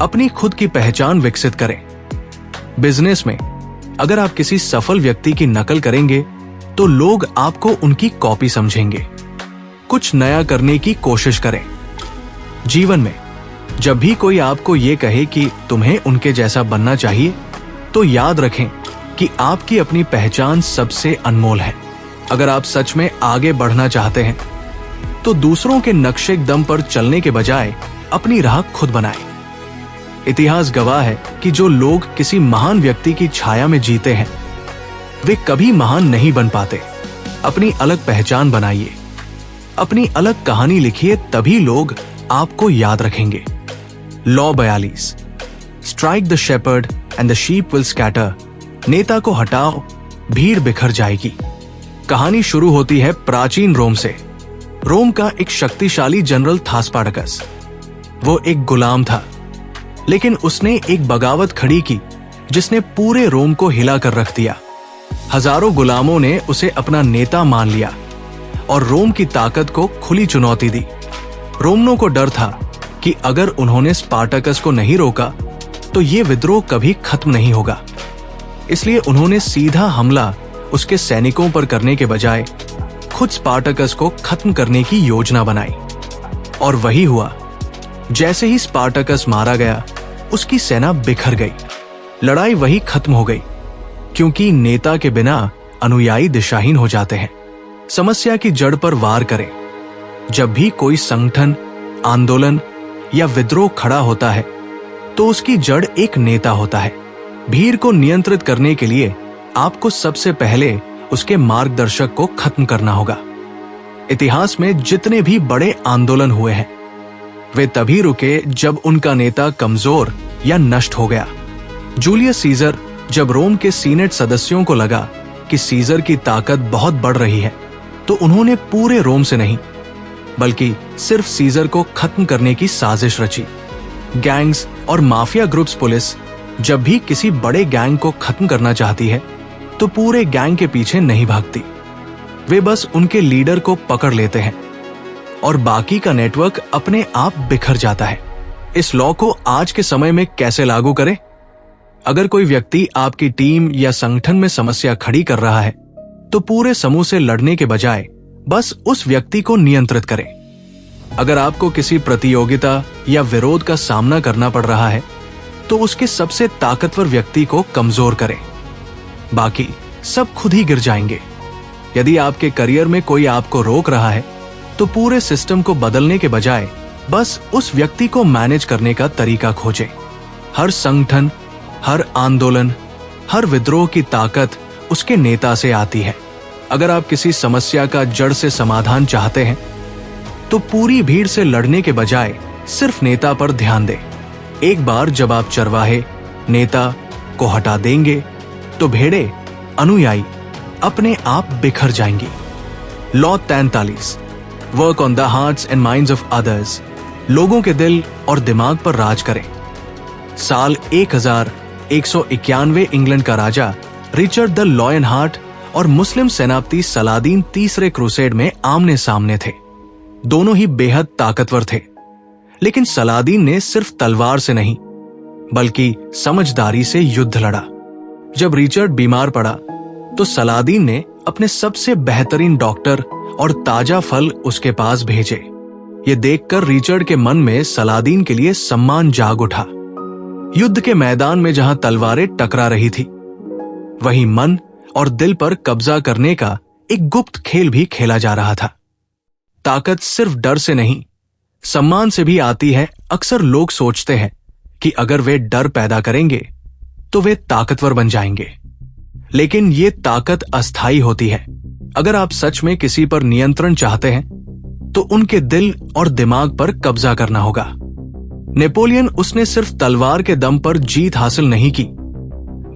Speaker 1: अपनी खुद की पहचान विकसित करें। बिजनेस में अगर आप किसी सफल व्यक्ति की नकल करेंगे तो लोग आपको उनकी कॉपी समझेंगे। कुछ नया करने की कोशिश करें। जीवन में जब भी कोई आपको ये कहे कि तुम्हें उनके जैसा बनना चाहिए, तो याद रखें कि आपकी अपनी पहचान सबसे अनमोल है। अगर आप सच में आगे बढ़ना चाहते हैं तो दूसरों के नक्शे दम पर चलने के बजाय अपनी राह खुद बनाएं। इतिहास गवाह है कि जो लोग किसी महान व्यक्ति की छाया में जीते हैं, वे कभी महान नहीं बन पाते। अपनी अलग पहचान बनाइए, अपनी अलग कहानी लिखिए, तभी लोग आपको याद रखेंगे। Law 42। Strike the shepherd and the sheep will scatter. नेता को हटाओ, भीड़ बिखर जाएगी। कहानी शुरू होती है प्राचीन रोम से। रोम का एक शक्तिशाली जनरल था स्पार्टकस। वो एक गुलाम था, लेकिन उसने एक बगावत खड़ी की जिसने पूरे रोम को हिला कर रख दिया। हजारों गुलामों ने उसे अपना नेता मान लिया और रोम की ताकत को खुली चुनौती दी। रोमनों को डर था कि अगर उन्होंने स्पार्टकस को नहीं रोका तो ये विद्रोह कभी खत्म नहीं होगा। इसलिए उन्होंने सीधा हमला उसके सैनिकों पर करने के बजाय खुद स्पार्टकस को खत्म करने की योजना बनाई। और वही हुआ। जैसे ही स्पार्टकस मारा गया, उसकी सेना बिखर गई। लड़ाई वही खत्म हो गई, क्योंकि नेता के बिना अनुयायी दिशाहीन हो जाते हैं। समस्या की जड़ पर वार करें। जब भी कोई संगठन, आंदोलन या विद्रोह खड़ा होता है तो उसकी जड़ एक नेता होता है। भीड़ को नियंत्रित करने के लिए आपको सबसे पहले उसके मार्गदर्शक को खत्म करना होगा। इतिहास में जितने भी बड़े आंदोलन हुए हैं, वे तभी रुके जब उनका नेता कमजोर या नष्ट हो गया। जूलियस सीजर, जब रोम के सीनेट सदस्यों को लगा कि सीजर की ताकत बहुत बढ़ रही है, तो उन्होंने पूरे रोम से नहीं, बल्कि सिर्फ सीजर को खत्म करने की साजिश रची। गैंग्स और माफिया ग्रुप्स पुलिस जब भी किसी बड़े गैंग को खत्म करना चाहती है तो पूरे गैंग के पीछे नहीं भागती। वे बस उनके लीडर को पकड़ लेते हैं और बाकी का नेटवर्क अपने आप बिखर जाता है। इस लॉ को आज के समय में कैसे लागू करें? अगर कोई व्यक्ति आपकी टीम या संगठन में समस्या खड़ी कर रहा है तो पूरे समूह से लड़ने के बजाय बस उस व्यक्ति को नियंत्रित करें। अगर आपको किसी प्रतियोगिता या विरोध का सामना करना पड़ रहा है तो उसके सबसे ताकतवर व्यक्ति को कमजोर करें। बाकी सब खुद ही गिर जाएंगे। यदि आपके करियर में कोई आपको रोक रहा है तो पूरे सिस्टम को बदलने के बजाय बस उस व्यक्ति को मैनेज करने का तरीका खोजें। हर संगठन, हर आंदोलन, हर विद्रोह की ताकत उसके नेता से आती है। अगर आप किसी समस्या का जड़ से समाधान चाहते हैं तो पूरी भीड़ से लड़ने के बजाय सिर्फ नेता पर ध्यान दें। एक बार जब आप चरवाहे, नेता को हटा देंगे तो भेड़े, अनुयायी अपने आप बिखर जाएंगी। Law 43, work on the hearts and minds of others. लोगों के दिल और दिमाग पर राज करें। साल 1191 इंग्लैंड का राजा रिचर्ड द लॉयन हार्ट और मुस्लिम सेनापति सलादीन तीसरे क्रूसेड में आमने सामने थे। दोनों ही बेहद ताकतवर थे, लेकिन सलादीन ने सिर्फ तलवार से नहीं बल्कि समझदारी से युद्ध लड़ा। जब रिचर्ड बीमार पड़ा तो सलादीन ने अपने सबसे बेहतरीन डॉक्टर और ताजा फल उसके पास भेजे। ये देखकर रिचर्ड के मन में सलादीन के लिए सम्मान जाग उठा। युद्ध के मैदान में जहां तलवारें टकरा रही थी, वहीं मन और दिल पर कब्जा करने का एक गुप्त खेल भी खेला जा रहा था। ताकत सिर्फ डर से नहीं, सम्मान से भी आती है। अक्सर लोग सोचते हैं कि अगर वे डर पैदा करेंगे तो वे ताकतवर बन जाएंगे, लेकिन ये ताकत अस्थायी होती है। अगर आप सच में किसी पर नियंत्रण चाहते हैं तो उनके दिल और दिमाग पर कब्जा करना होगा। नेपोलियन, उसने सिर्फ तलवार के दम पर जीत हासिल नहीं की,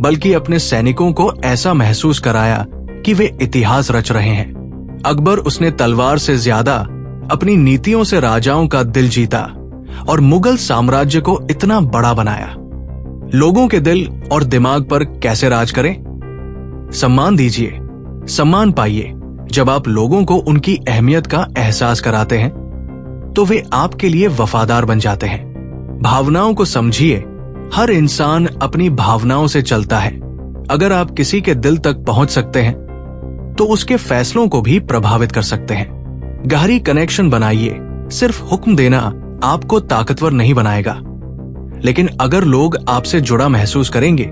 Speaker 1: बल्कि अपने सैनिकों को ऐसा महसूस कराया कि वे इतिहास रच रहे हैं। अकबर, उसने तलवार से ज्यादा अपनी नीतियों से राजाओं का दिल जीता और मुगल साम्राज्य को इतना बड़ा बनाया। लोगों के दिल और दिमाग पर कैसे राज करें? सम्मान दीजिए, सम्मान पाइए। जब आप लोगों को उनकी अहमियत का एहसास कराते हैं तो वे आपके लिए वफादार बन जाते हैं। भावनाओं को समझिए। हर इंसान अपनी भावनाओं से चलता है। अगर आप किसी के दिल तक पहुंच सकते हैं तो उसके फैसलों को भी प्रभावित कर सकते हैं। गहरी कनेक्शन बनाइए। सिर्फ हुक्म देना आपको ताकतवर नहीं बनाएगा, लेकिन अगर लोग आपसे जुड़ा महसूस करेंगे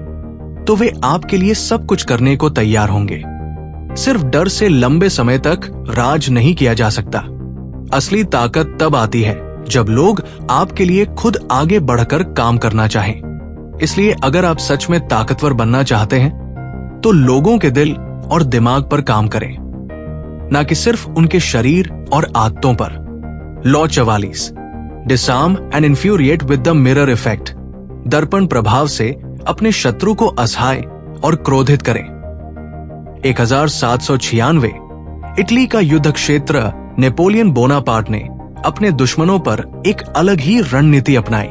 Speaker 1: तो वे आपके लिए सब कुछ करने को तैयार होंगे। सिर्फ डर से लंबे समय तक राज नहीं किया जा सकता। असली ताकत तब आती है जब लोग आपके लिए खुद आगे बढ़कर काम करना चाहें। इसलिए अगर आप सच में ताकतवर बनना चाहते हैं तो लोगों के दिल और दिमाग पर काम करें, ना कि सिर्फ उनके शरीर और आदतों पर। Law 44, disarm and infuriate with the mirror effect. दर्पण प्रभाव से अपने शत्रु को असहाय और क्रोधित करें। 1796 इटली का युद्ध क्षेत्र नेपोलियन बोनापार्ट ने अपने दुश्मनों पर एक अलग ही रणनीति अपनाई।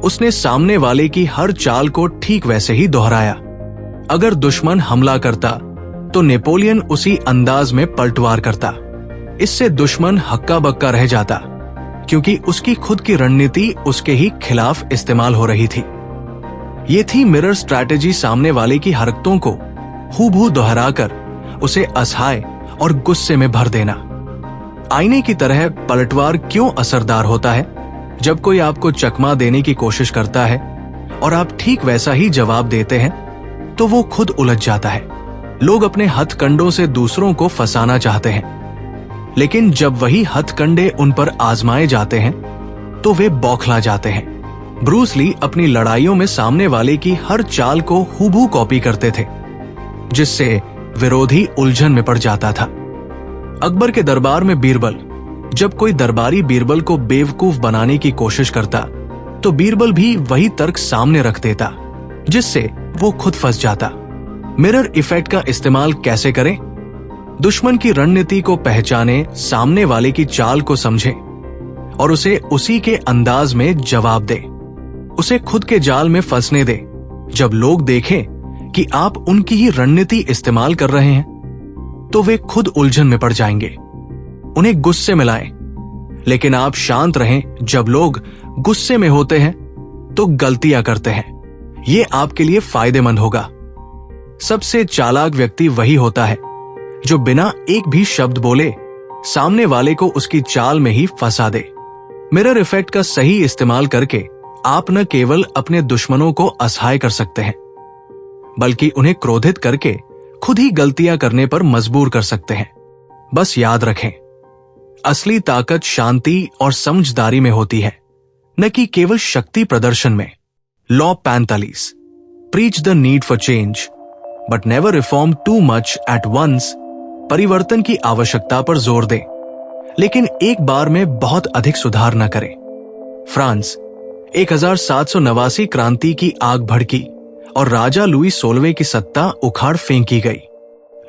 Speaker 1: उसने सामने वाले की हर चाल को ठीक वैसे ही दोहराया। अगर दुश्मन हमला करता तो नेपोलियन उसी अंदाज में पलटवार करता। इससे दुश्मन हक्का बक्का रह जाता, क्योंकि उसकी खुद की रणनीति उसके ही खिलाफ इस्तेमाल हो रही थी। ये थी मिरर स्ट्रैटेजी, सामने वाले की हरकतों को हूबहू दोहराकर उसे असहाय और गुस्से में भर देना। आईने की तरह पलटवार क्यों असरदार होता है? जब कोई आपको चकमा देने की कोशिश करता है और आप ठीक वैसा ही जवाब देते हैं तो वो खुद उलझ जाता है। लोग अपने हथकंडों से दूसरों को फंसाना चाहते हैं, लेकिन जब वही हथकंडे उन पर आजमाए जाते हैं तो वे बौखला जाते हैं। ब्रूस ली अपनी लड़ाइयों में सामने वाले की हर चाल को हूबहू कॉपी करते थे, जिससे विरोधी उलझन में पड़ जाता था। अकबर के दरबार में बीरबल, जब कोई दरबारी बीरबल को बेवकूफ बनाने की कोशिश करता तो बीरबल भी वही तर्क सामने रख देता, जिससे वो खुद फंस जाता। मिरर इफेक्ट का इस्तेमाल कैसे करें? दुश्मन की रणनीति को पहचाने, सामने वाले की चाल को समझे और उसे उसी के अंदाज में जवाब दे। उसे खुद के जाल में फंसने दे। जब लोग देखें कि आप उनकी ही रणनीति इस्तेमाल कर रहे हैं तो वे खुद उलझन में पड़ जाएंगे। उन्हें गुस्से में लाएं, लेकिन आप शांत रहें। जब लोग गुस्से में होते हैं तो गलतियां करते हैं। ये आपके लिए फायदेमंद होगा। सबसे चालाक व्यक्ति वही होता है जो बिना एक भी शब्द बोले सामने वाले को उसकी चाल में ही फंसा दे। मिरर इफेक्ट का सही इस्तेमाल करके आप न केवल अपने दुश्मनों को असहाय कर सकते हैं, बल्कि उन्हें क्रोधित करके खुद ही गलतियां करने पर मजबूर कर सकते हैं। बस याद रखें, असली ताकत शांति और समझदारी में होती है, न कि केवल शक्ति प्रदर्शन में। Law 45, preach the need for change but never reform too much at once. परिवर्तन की आवश्यकता पर जोर दें, लेकिन एक बार में बहुत अधिक सुधार न करें। फ्रांस 1789 क्रांति की आग भड़की और राजा लुई 16वें की सत्ता उखाड़ फेंकी गई।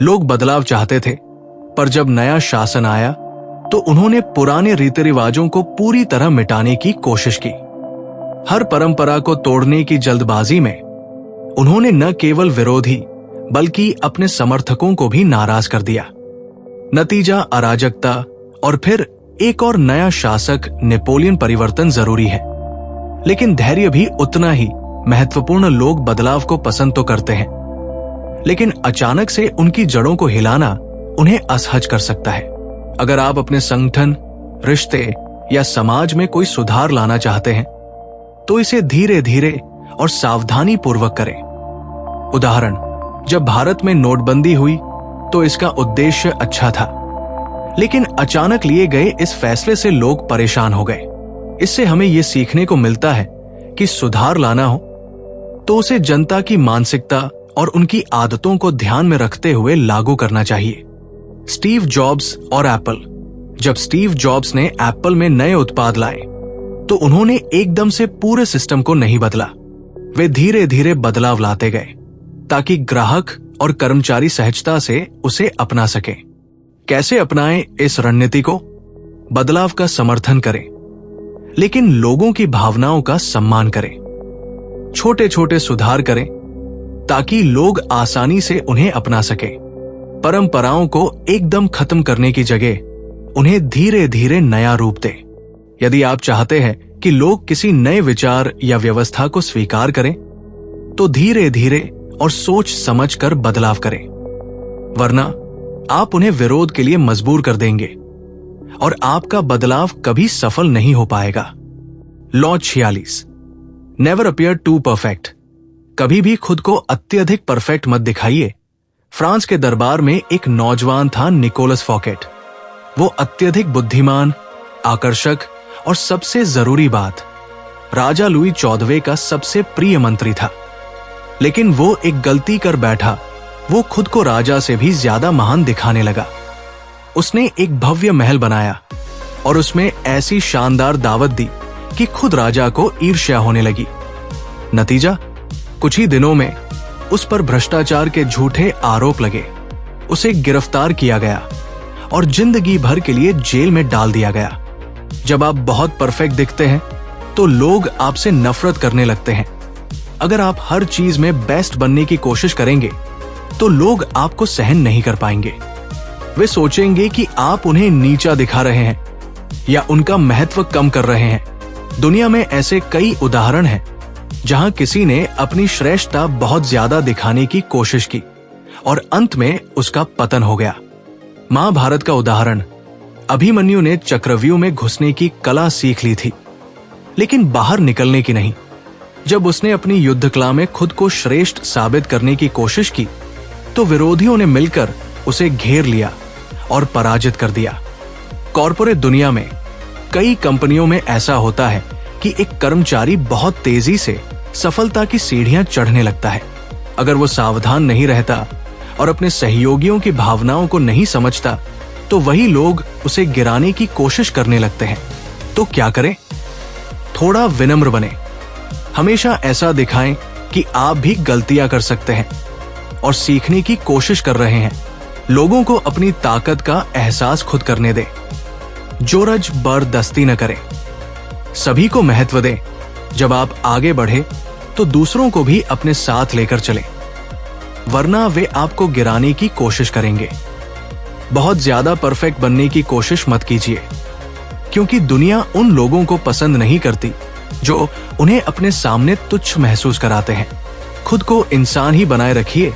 Speaker 1: लोग बदलाव चाहते थे, पर जब नया शासन आया तो उन्होंने पुराने रीति रिवाजों को पूरी तरह मिटाने की कोशिश की। हर परंपरा को तोड़ने की जल्दबाजी में उन्होंने न केवल विरोधी बल्कि अपने समर्थकों को भी नाराज कर दिया। नतीजा अराजकता और फिर एक और नया शासक नेपोलियन। परिवर्तन जरूरी है, लेकिन धैर्य भी उतना ही महत्वपूर्ण। लोग बदलाव को पसंद तो करते हैं, लेकिन अचानक से उनकी जड़ों को हिलाना उन्हें असहज कर सकता है। अगर आप अपने संगठन, रिश्ते या समाज में कोई सुधार लाना चाहते हैं तो इसे धीरे धीरे और सावधानी पूर्वक करें। उदाहरण, जब भारत में नोटबंदी हुई तो इसका उद्देश्य अच्छा था, लेकिन अचानक लिए गए इस फैसले से लोग परेशान हो गए। इससे हमें यह सीखने को मिलता है कि सुधार लाना हो तो उसे जनता की मानसिकता और उनकी आदतों को ध्यान में रखते हुए लागू करना चाहिए। स्टीव जॉब्स और एप्पल। जब स्टीव जॉब्स ने एप्पल में नए उत्पाद लाए तो उन्होंने एकदम से पूरे सिस्टम को नहीं बदला। वे धीरे धीरे बदलाव लाते गए ताकि ग्राहक और कर्मचारी सहजता से उसे अपना सके। कैसे अपनाएं इस रणनीति को? बदलाव का समर्थन करें, लेकिन लोगों की भावनाओं का सम्मान करें। छोटे छोटे सुधार करें ताकि लोग आसानी से उन्हें अपना सकें। परंपराओं को एकदम खत्म करने की जगह उन्हें धीरे धीरे नया रूप दें। यदि आप चाहते हैं कि लोग किसी नए विचार या व्यवस्था को स्वीकार करें तो धीरे धीरे और सोच समझ कर बदलाव करें, वरना आप उन्हें विरोध के लिए मजबूर कर देंगे और आपका बदलाव कभी सफल नहीं हो पाएगा। Law 46, never appear to perfect. कभी भी खुद को अत्यधिक परफेक्ट मत दिखाइए। फ्रांस के दरबार में एक नौजवान था, निकोलस फॉकेट। वो अत्यधिक बुद्धिमान, आकर्षक और सबसे जरूरी बात, राजा लुई 14वें का सबसे प्रिय मंत्री था। लेकिन वो एक गलती कर बैठा। वो खुद को राजा से भी ज्यादा महान दिखाने लगा। उसने एक भव्य महल बनाया और उसमें ऐसी शानदार दावत दी कि खुद राजा को ईर्ष्या होने लगी। नतीजा, कुछ ही दिनों में उस पर भ्रष्टाचार के झूठे आरोप लगे। उसे गिरफ्तार किया गया और जिंदगी भर के लिए जेल में डाल दिया गया। जब आप बहुत परफेक्ट दिखते हैं तो लोग आपसे नफरत करने लगते हैं। अगर आप हर चीज में बेस्ट बनने की कोशिश करेंगे तो लोग आपको सहन नहीं कर पाएंगे। वे सोचेंगे कि आप उन्हें नीचा दिखा रहे हैं या उनका महत्व कम कर रहे हैं। दुनिया में ऐसे कई उदाहरण हैं जहां किसी ने अपनी श्रेष्ठता बहुत ज्यादा दिखाने की कोशिश की और अंत में उसका पतन हो गया। महाभारत का उदाहरण, अभिमन्यु ने चक्रव्यूह में घुसने की कला सीख ली थी, लेकिन बाहर निकलने की नहीं। जब उसने अपनी युद्ध कला में खुद को श्रेष्ठ साबित करने की कोशिश की तो विरोधियों ने मिलकर उसे घेर लिया और पराजित कर दिया। कॉर्पोरेट दुनिया में कई कंपनियों में ऐसा होता है कि एक कर्मचारी बहुत तेजी से सफलता की सीढ़ियां चढ़ने लगता है। अगर वो सावधान नहीं रहता और अपने सहयोगियों की भावनाओं को नहीं समझता तो वही लोग उसे गिराने की कोशिश करने लगते हैं। तो क्या करें? थोड़ा विनम्र बने। हमेशा ऐसा दिखाएं कि आप भी गलतियां कर सकते हैं और सीखने की कोशिश कर रहे हैं। लोगों को अपनी ताकत का एहसास खुद करने दें। जोरज बरदस्ती न करें। सभी को महत्व दें। जब आप आगे बढ़े तो दूसरों को भी अपने साथ लेकर चलें, वरना वे आपको गिराने की कोशिश करेंगे। बहुत ज्यादा परफेक्ट बनने की कोशिश मत कीजिए, क्योंकि दुनिया उन लोगों को पसंद नहीं करती जो उन्हें अपने सामने तुच्छ महसूस कराते हैं। खुद को इंसान ही बनाए रखिए,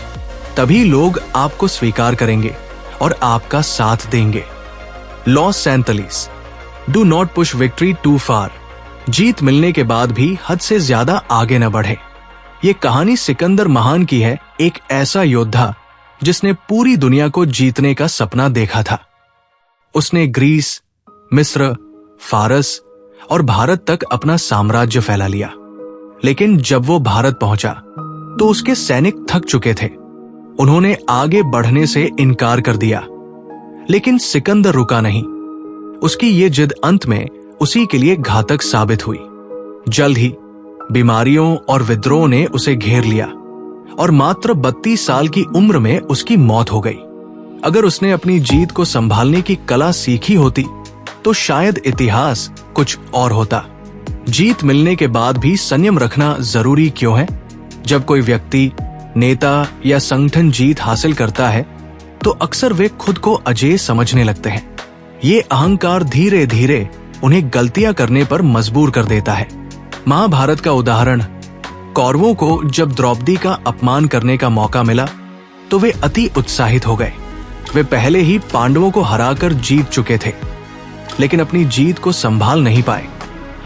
Speaker 1: तभी लोग आपको स्वीकार करेंगे और आपका साथ देंगे। Law 47, do not push victory too far. जीत मिलने के बाद भी हद से ज्यादा आगे न बढ़े। ये कहानी सिकंदर महान की है, एक ऐसा योद्धा जिसने पूरी दुनिया को जीतने का सपना देखा था। उसने ग्रीस, मिस्र, फारस और भारत तक अपना साम्राज्य फैला लिया। लेकिन जब वो भारत पहुंचा तो उसके सैनिक थक चुके थे। उन्होंने आगे बढ़ने से इनकार कर दिया। लेकिन सिकंदर रुका नहीं। उसकी ये जिद अंत में उसी के लिए घातक साबित हुई। जल्द ही बीमारियों और विद्रोह ने उसे घेर लिया और मात्र 32 साल की उम्र में उसकी मौत हो गई। अगर उसने अपनी जीत को संभालने की कला सीखी होती तो शायद इतिहास कुछ और होता। जीत मिलने के बाद भी संयम रखना जरूरी क्यों है? जब कोई व्यक्ति, नेता या संगठन जीत हासिल करता है तो अक्सर वे खुद को अजेय समझने लगते हैं। ये अहंकार धीरे धीरे उन्हें गलतियां करने पर मजबूर कर देता है। महाभारत का उदाहरण, कौरवों को जब द्रौपदी का अपमान करने का मौका मिला तो वे अति उत्साहित हो गए। वे पहले ही पांडवों को हराकर जीत चुके थे, लेकिन अपनी जीत को संभाल नहीं पाए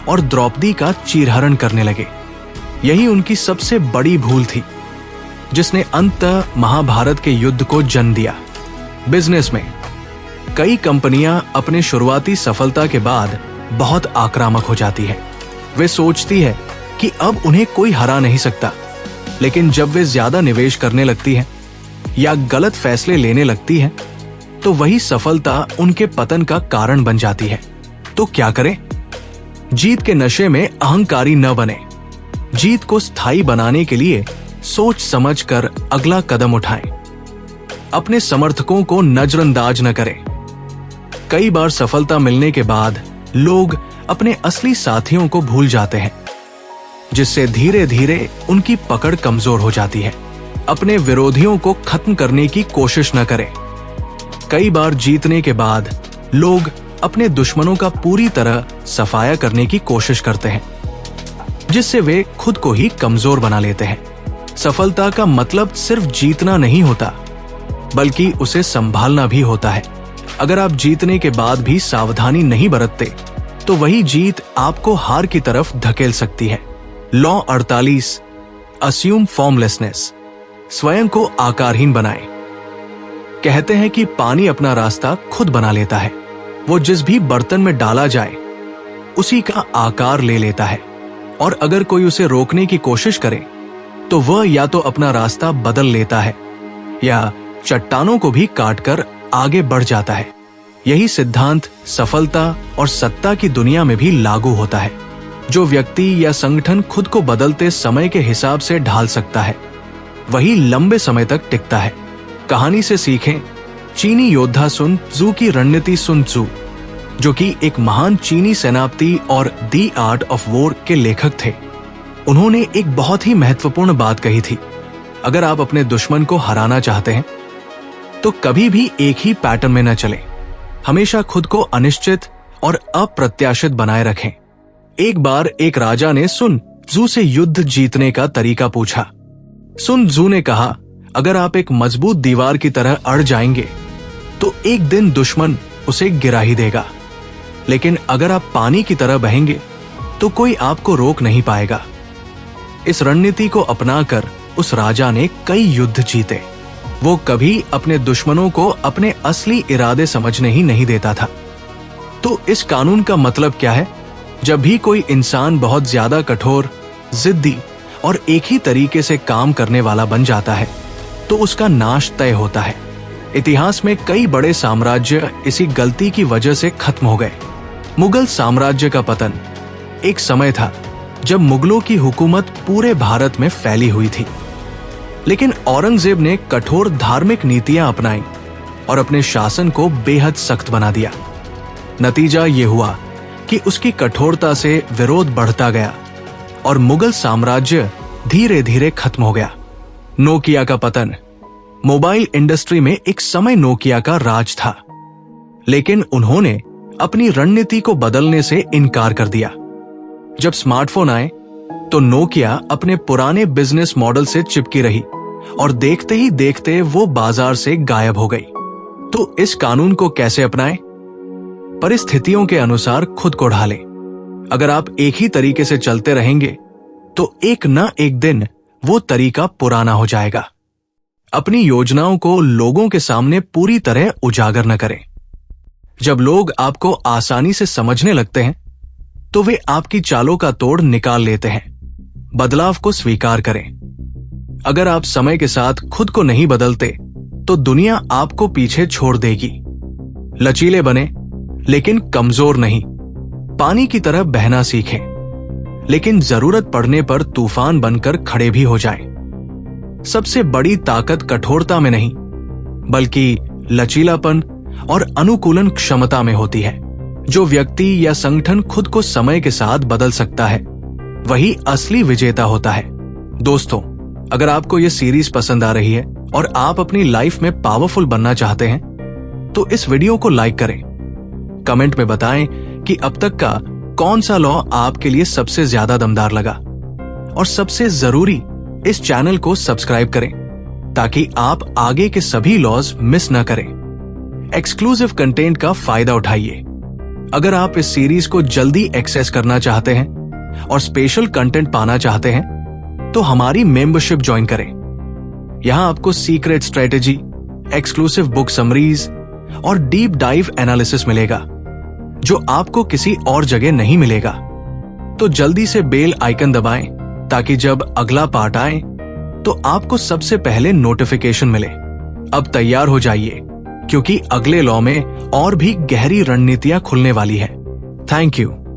Speaker 1: और द्रौपदी का चीरहरण करने लगे। यही उनकी सबसे बड़ी भूल थी, जिसने अंततः महाभारत के युद्ध को जन्म दिया। बिजनेस में कई कंपनियां अपने शुरुआती सफलता के बाद बहुत आक्रामक हो जाती है। वे सोचती है कि अब उन्हें कोई हरा नहीं सकता, लेकिन जब वे ज्यादा निवेश करने लगती है या गलत फैसले लेने लगती है तो वही सफलता उनके पतन का कारण बन जाती है। तो क्या करें? जीत के नशे में अहंकारी न बने। जीत को स्थायी बनाने के लिए सोच समझ कर अगला कदम उठाएं। अपने समर्थकों को नजरअंदाज न करें। कई बार सफलता मिलने के बाद लोग अपने असली साथियों को भूल जाते हैं, जिससे धीरे धीरे उनकी पकड़ कमजोर हो जाती है। अपने विरोधियों को खत्म करने की कोशिश न करें। कई बार जीतने के बाद लोग अपने दुश्मनों का पूरी तरह सफाया करने की कोशिश करते हैं, जिससे वे खुद को ही कमजोर बना लेते हैं। सफलता का मतलब सिर्फ जीतना नहीं होता, बल्कि उसे संभालना भी होता है। अगर आप जीतने के बाद भी सावधानी नहीं बरतते तो वही जीत आपको हार की तरफ धकेल सकती है। Law 48, assume formlessness. स्वयं को आकारहीन बनाएं। कहते हैं कि पानी अपना रास्ता खुद बना लेता है। वो जिस भी बर्तन में डाला जाए उसी का आकार ले लेता है, और अगर कोई उसे रोकने की कोशिश करे तो वह या तो अपना रास्ता बदल लेता है या चट्टानों को भी काटकर आगे बढ़ जाता है। यही सिद्धांत सफलता और सत्ता की दुनिया में भी लागू होता है। जो व्यक्ति या संगठन खुद को बदलते समय के हिसाब से ढाल सकता है, वही लंबे समय तक टिकता है। कहानी से सीखें चीनी योद्धा सुन त्सू की रणनीति सुन त्सू, जो कि एक महान चीनी सेनापति और द आर्ट ऑफ वॉर के लेखक थे, उन्होंने एक बहुत ही महत्वपूर्ण बात कही थी। अगर आप अपने दुश्मन को हराना चाहते हैं तो कभी भी एक ही पैटर्न में न चलें। हमेशा खुद को अनिश्चित और अप्रत्याशित बनाए रखें। एक बार एक राजा ने सुन त्सू से युद्ध जीतने का तरीका पूछा। सुन त्सू ने कहा, अगर आप एक मजबूत दीवार की तरह अड़ जाएंगे तो एक दिन दुश्मन उसे गिरा ही देगा, लेकिन अगर आप पानी की तरह बहेंगे तो कोई आपको रोक नहीं पाएगा। इस रणनीति को अपनाकर उस राजा ने कई युद्ध जीते। वो कभी अपने दुश्मनों को अपने असली इरादे समझने ही नहीं देता था। तो इस कानून का मतलब क्या है? जब भी कोई इंसान बहुत ज्यादा कठोर, जिद्दी और एक ही तरीके से काम करने वाला बन जाता है तो उसका नाश तय होता है। इतिहास में कई बड़े साम्राज्य इसी गलती की वजह से खत्म हो गए। मुगल साम्राज्य का पतन एक समय था जब मुगलों की हुकूमत पूरे भारत में फैली हुई थी, लेकिन औरंगजेब ने कठोर धार्मिक नीतियां अपनाई और अपने शासन को बेहद सख्त बना दिया। नतीजा ये हुआ कि उसकी कठोरता से विरोध बढ़ता गया और मुगल साम्राज्य धीरे धीरे खत्म हो गया। नोकिया का पतन। मोबाइल इंडस्ट्री में एक समय नोकिया का राज था, लेकिन उन्होंने अपनी रणनीति को बदलने से इनकार कर दिया। जब स्मार्टफोन आए तो नोकिया अपने पुराने बिजनेस मॉडल से चिपकी रही और देखते ही देखते वो बाजार से गायब हो गई। तो इस कानून को कैसे अपनाएं? परिस्थितियों के अनुसार खुद को ढालें। अगर आप एक ही तरीके से चलते रहेंगे तो एक न एक दिन वो तरीका पुराना हो जाएगा। अपनी योजनाओं को लोगों के सामने पूरी तरह उजागर न करें। जब लोग आपको आसानी से समझने लगते हैं तो वे आपकी चालों का तोड़ निकाल लेते हैं। बदलाव को स्वीकार करें। अगर आप समय के साथ खुद को नहीं बदलते तो दुनिया आपको पीछे छोड़ देगी। लचीले बने, लेकिन कमजोर नहीं। पानी की तरह बहना सीखें, लेकिन जरूरत पड़ने पर तूफान बनकर खड़े भी हो जाएं। सबसे बड़ी ताकत कठोरता में नहीं, बल्कि लचीलापन और अनुकूलन क्षमता में होती है। जो व्यक्ति या संगठन खुद को समय के साथ बदल सकता है, वही असली विजेता होता है। दोस्तों, अगर आपको यह सीरीज पसंद आ रही है और आप अपनी लाइफ में पावरफुल बनना चाहते हैं तो इस वीडियो को लाइक करें। कमेंट में बताएं कि अब तक का कौन सा लॉ आपके लिए सबसे ज्यादा दमदार लगा, और सबसे जरूरी, इस चैनल को सब्सक्राइब करें ताकि आप आगे के सभी लॉज मिस न करें। एक्सक्लूसिव कंटेंट का फायदा उठाइए। अगर आप इस सीरीज को जल्दी एक्सेस करना चाहते हैं और स्पेशल कंटेंट पाना चाहते हैं तो हमारी मेंबरशिप ज्वाइन करें। यहां आपको secret strategy, exclusive book summaries और डीप डाइव एनालिसिस मिलेगा जो आपको किसी और जगह नहीं मिलेगा। तो जल्दी से बेल आइकन दबाएं ताकि जब अगला पार्ट आए तो आपको सबसे पहले नोटिफिकेशन मिले। अब तैयार हो जाइए, क्योंकि अगले लॉ में और भी गहरी रणनीतियां खुलने वाली है। Thank you.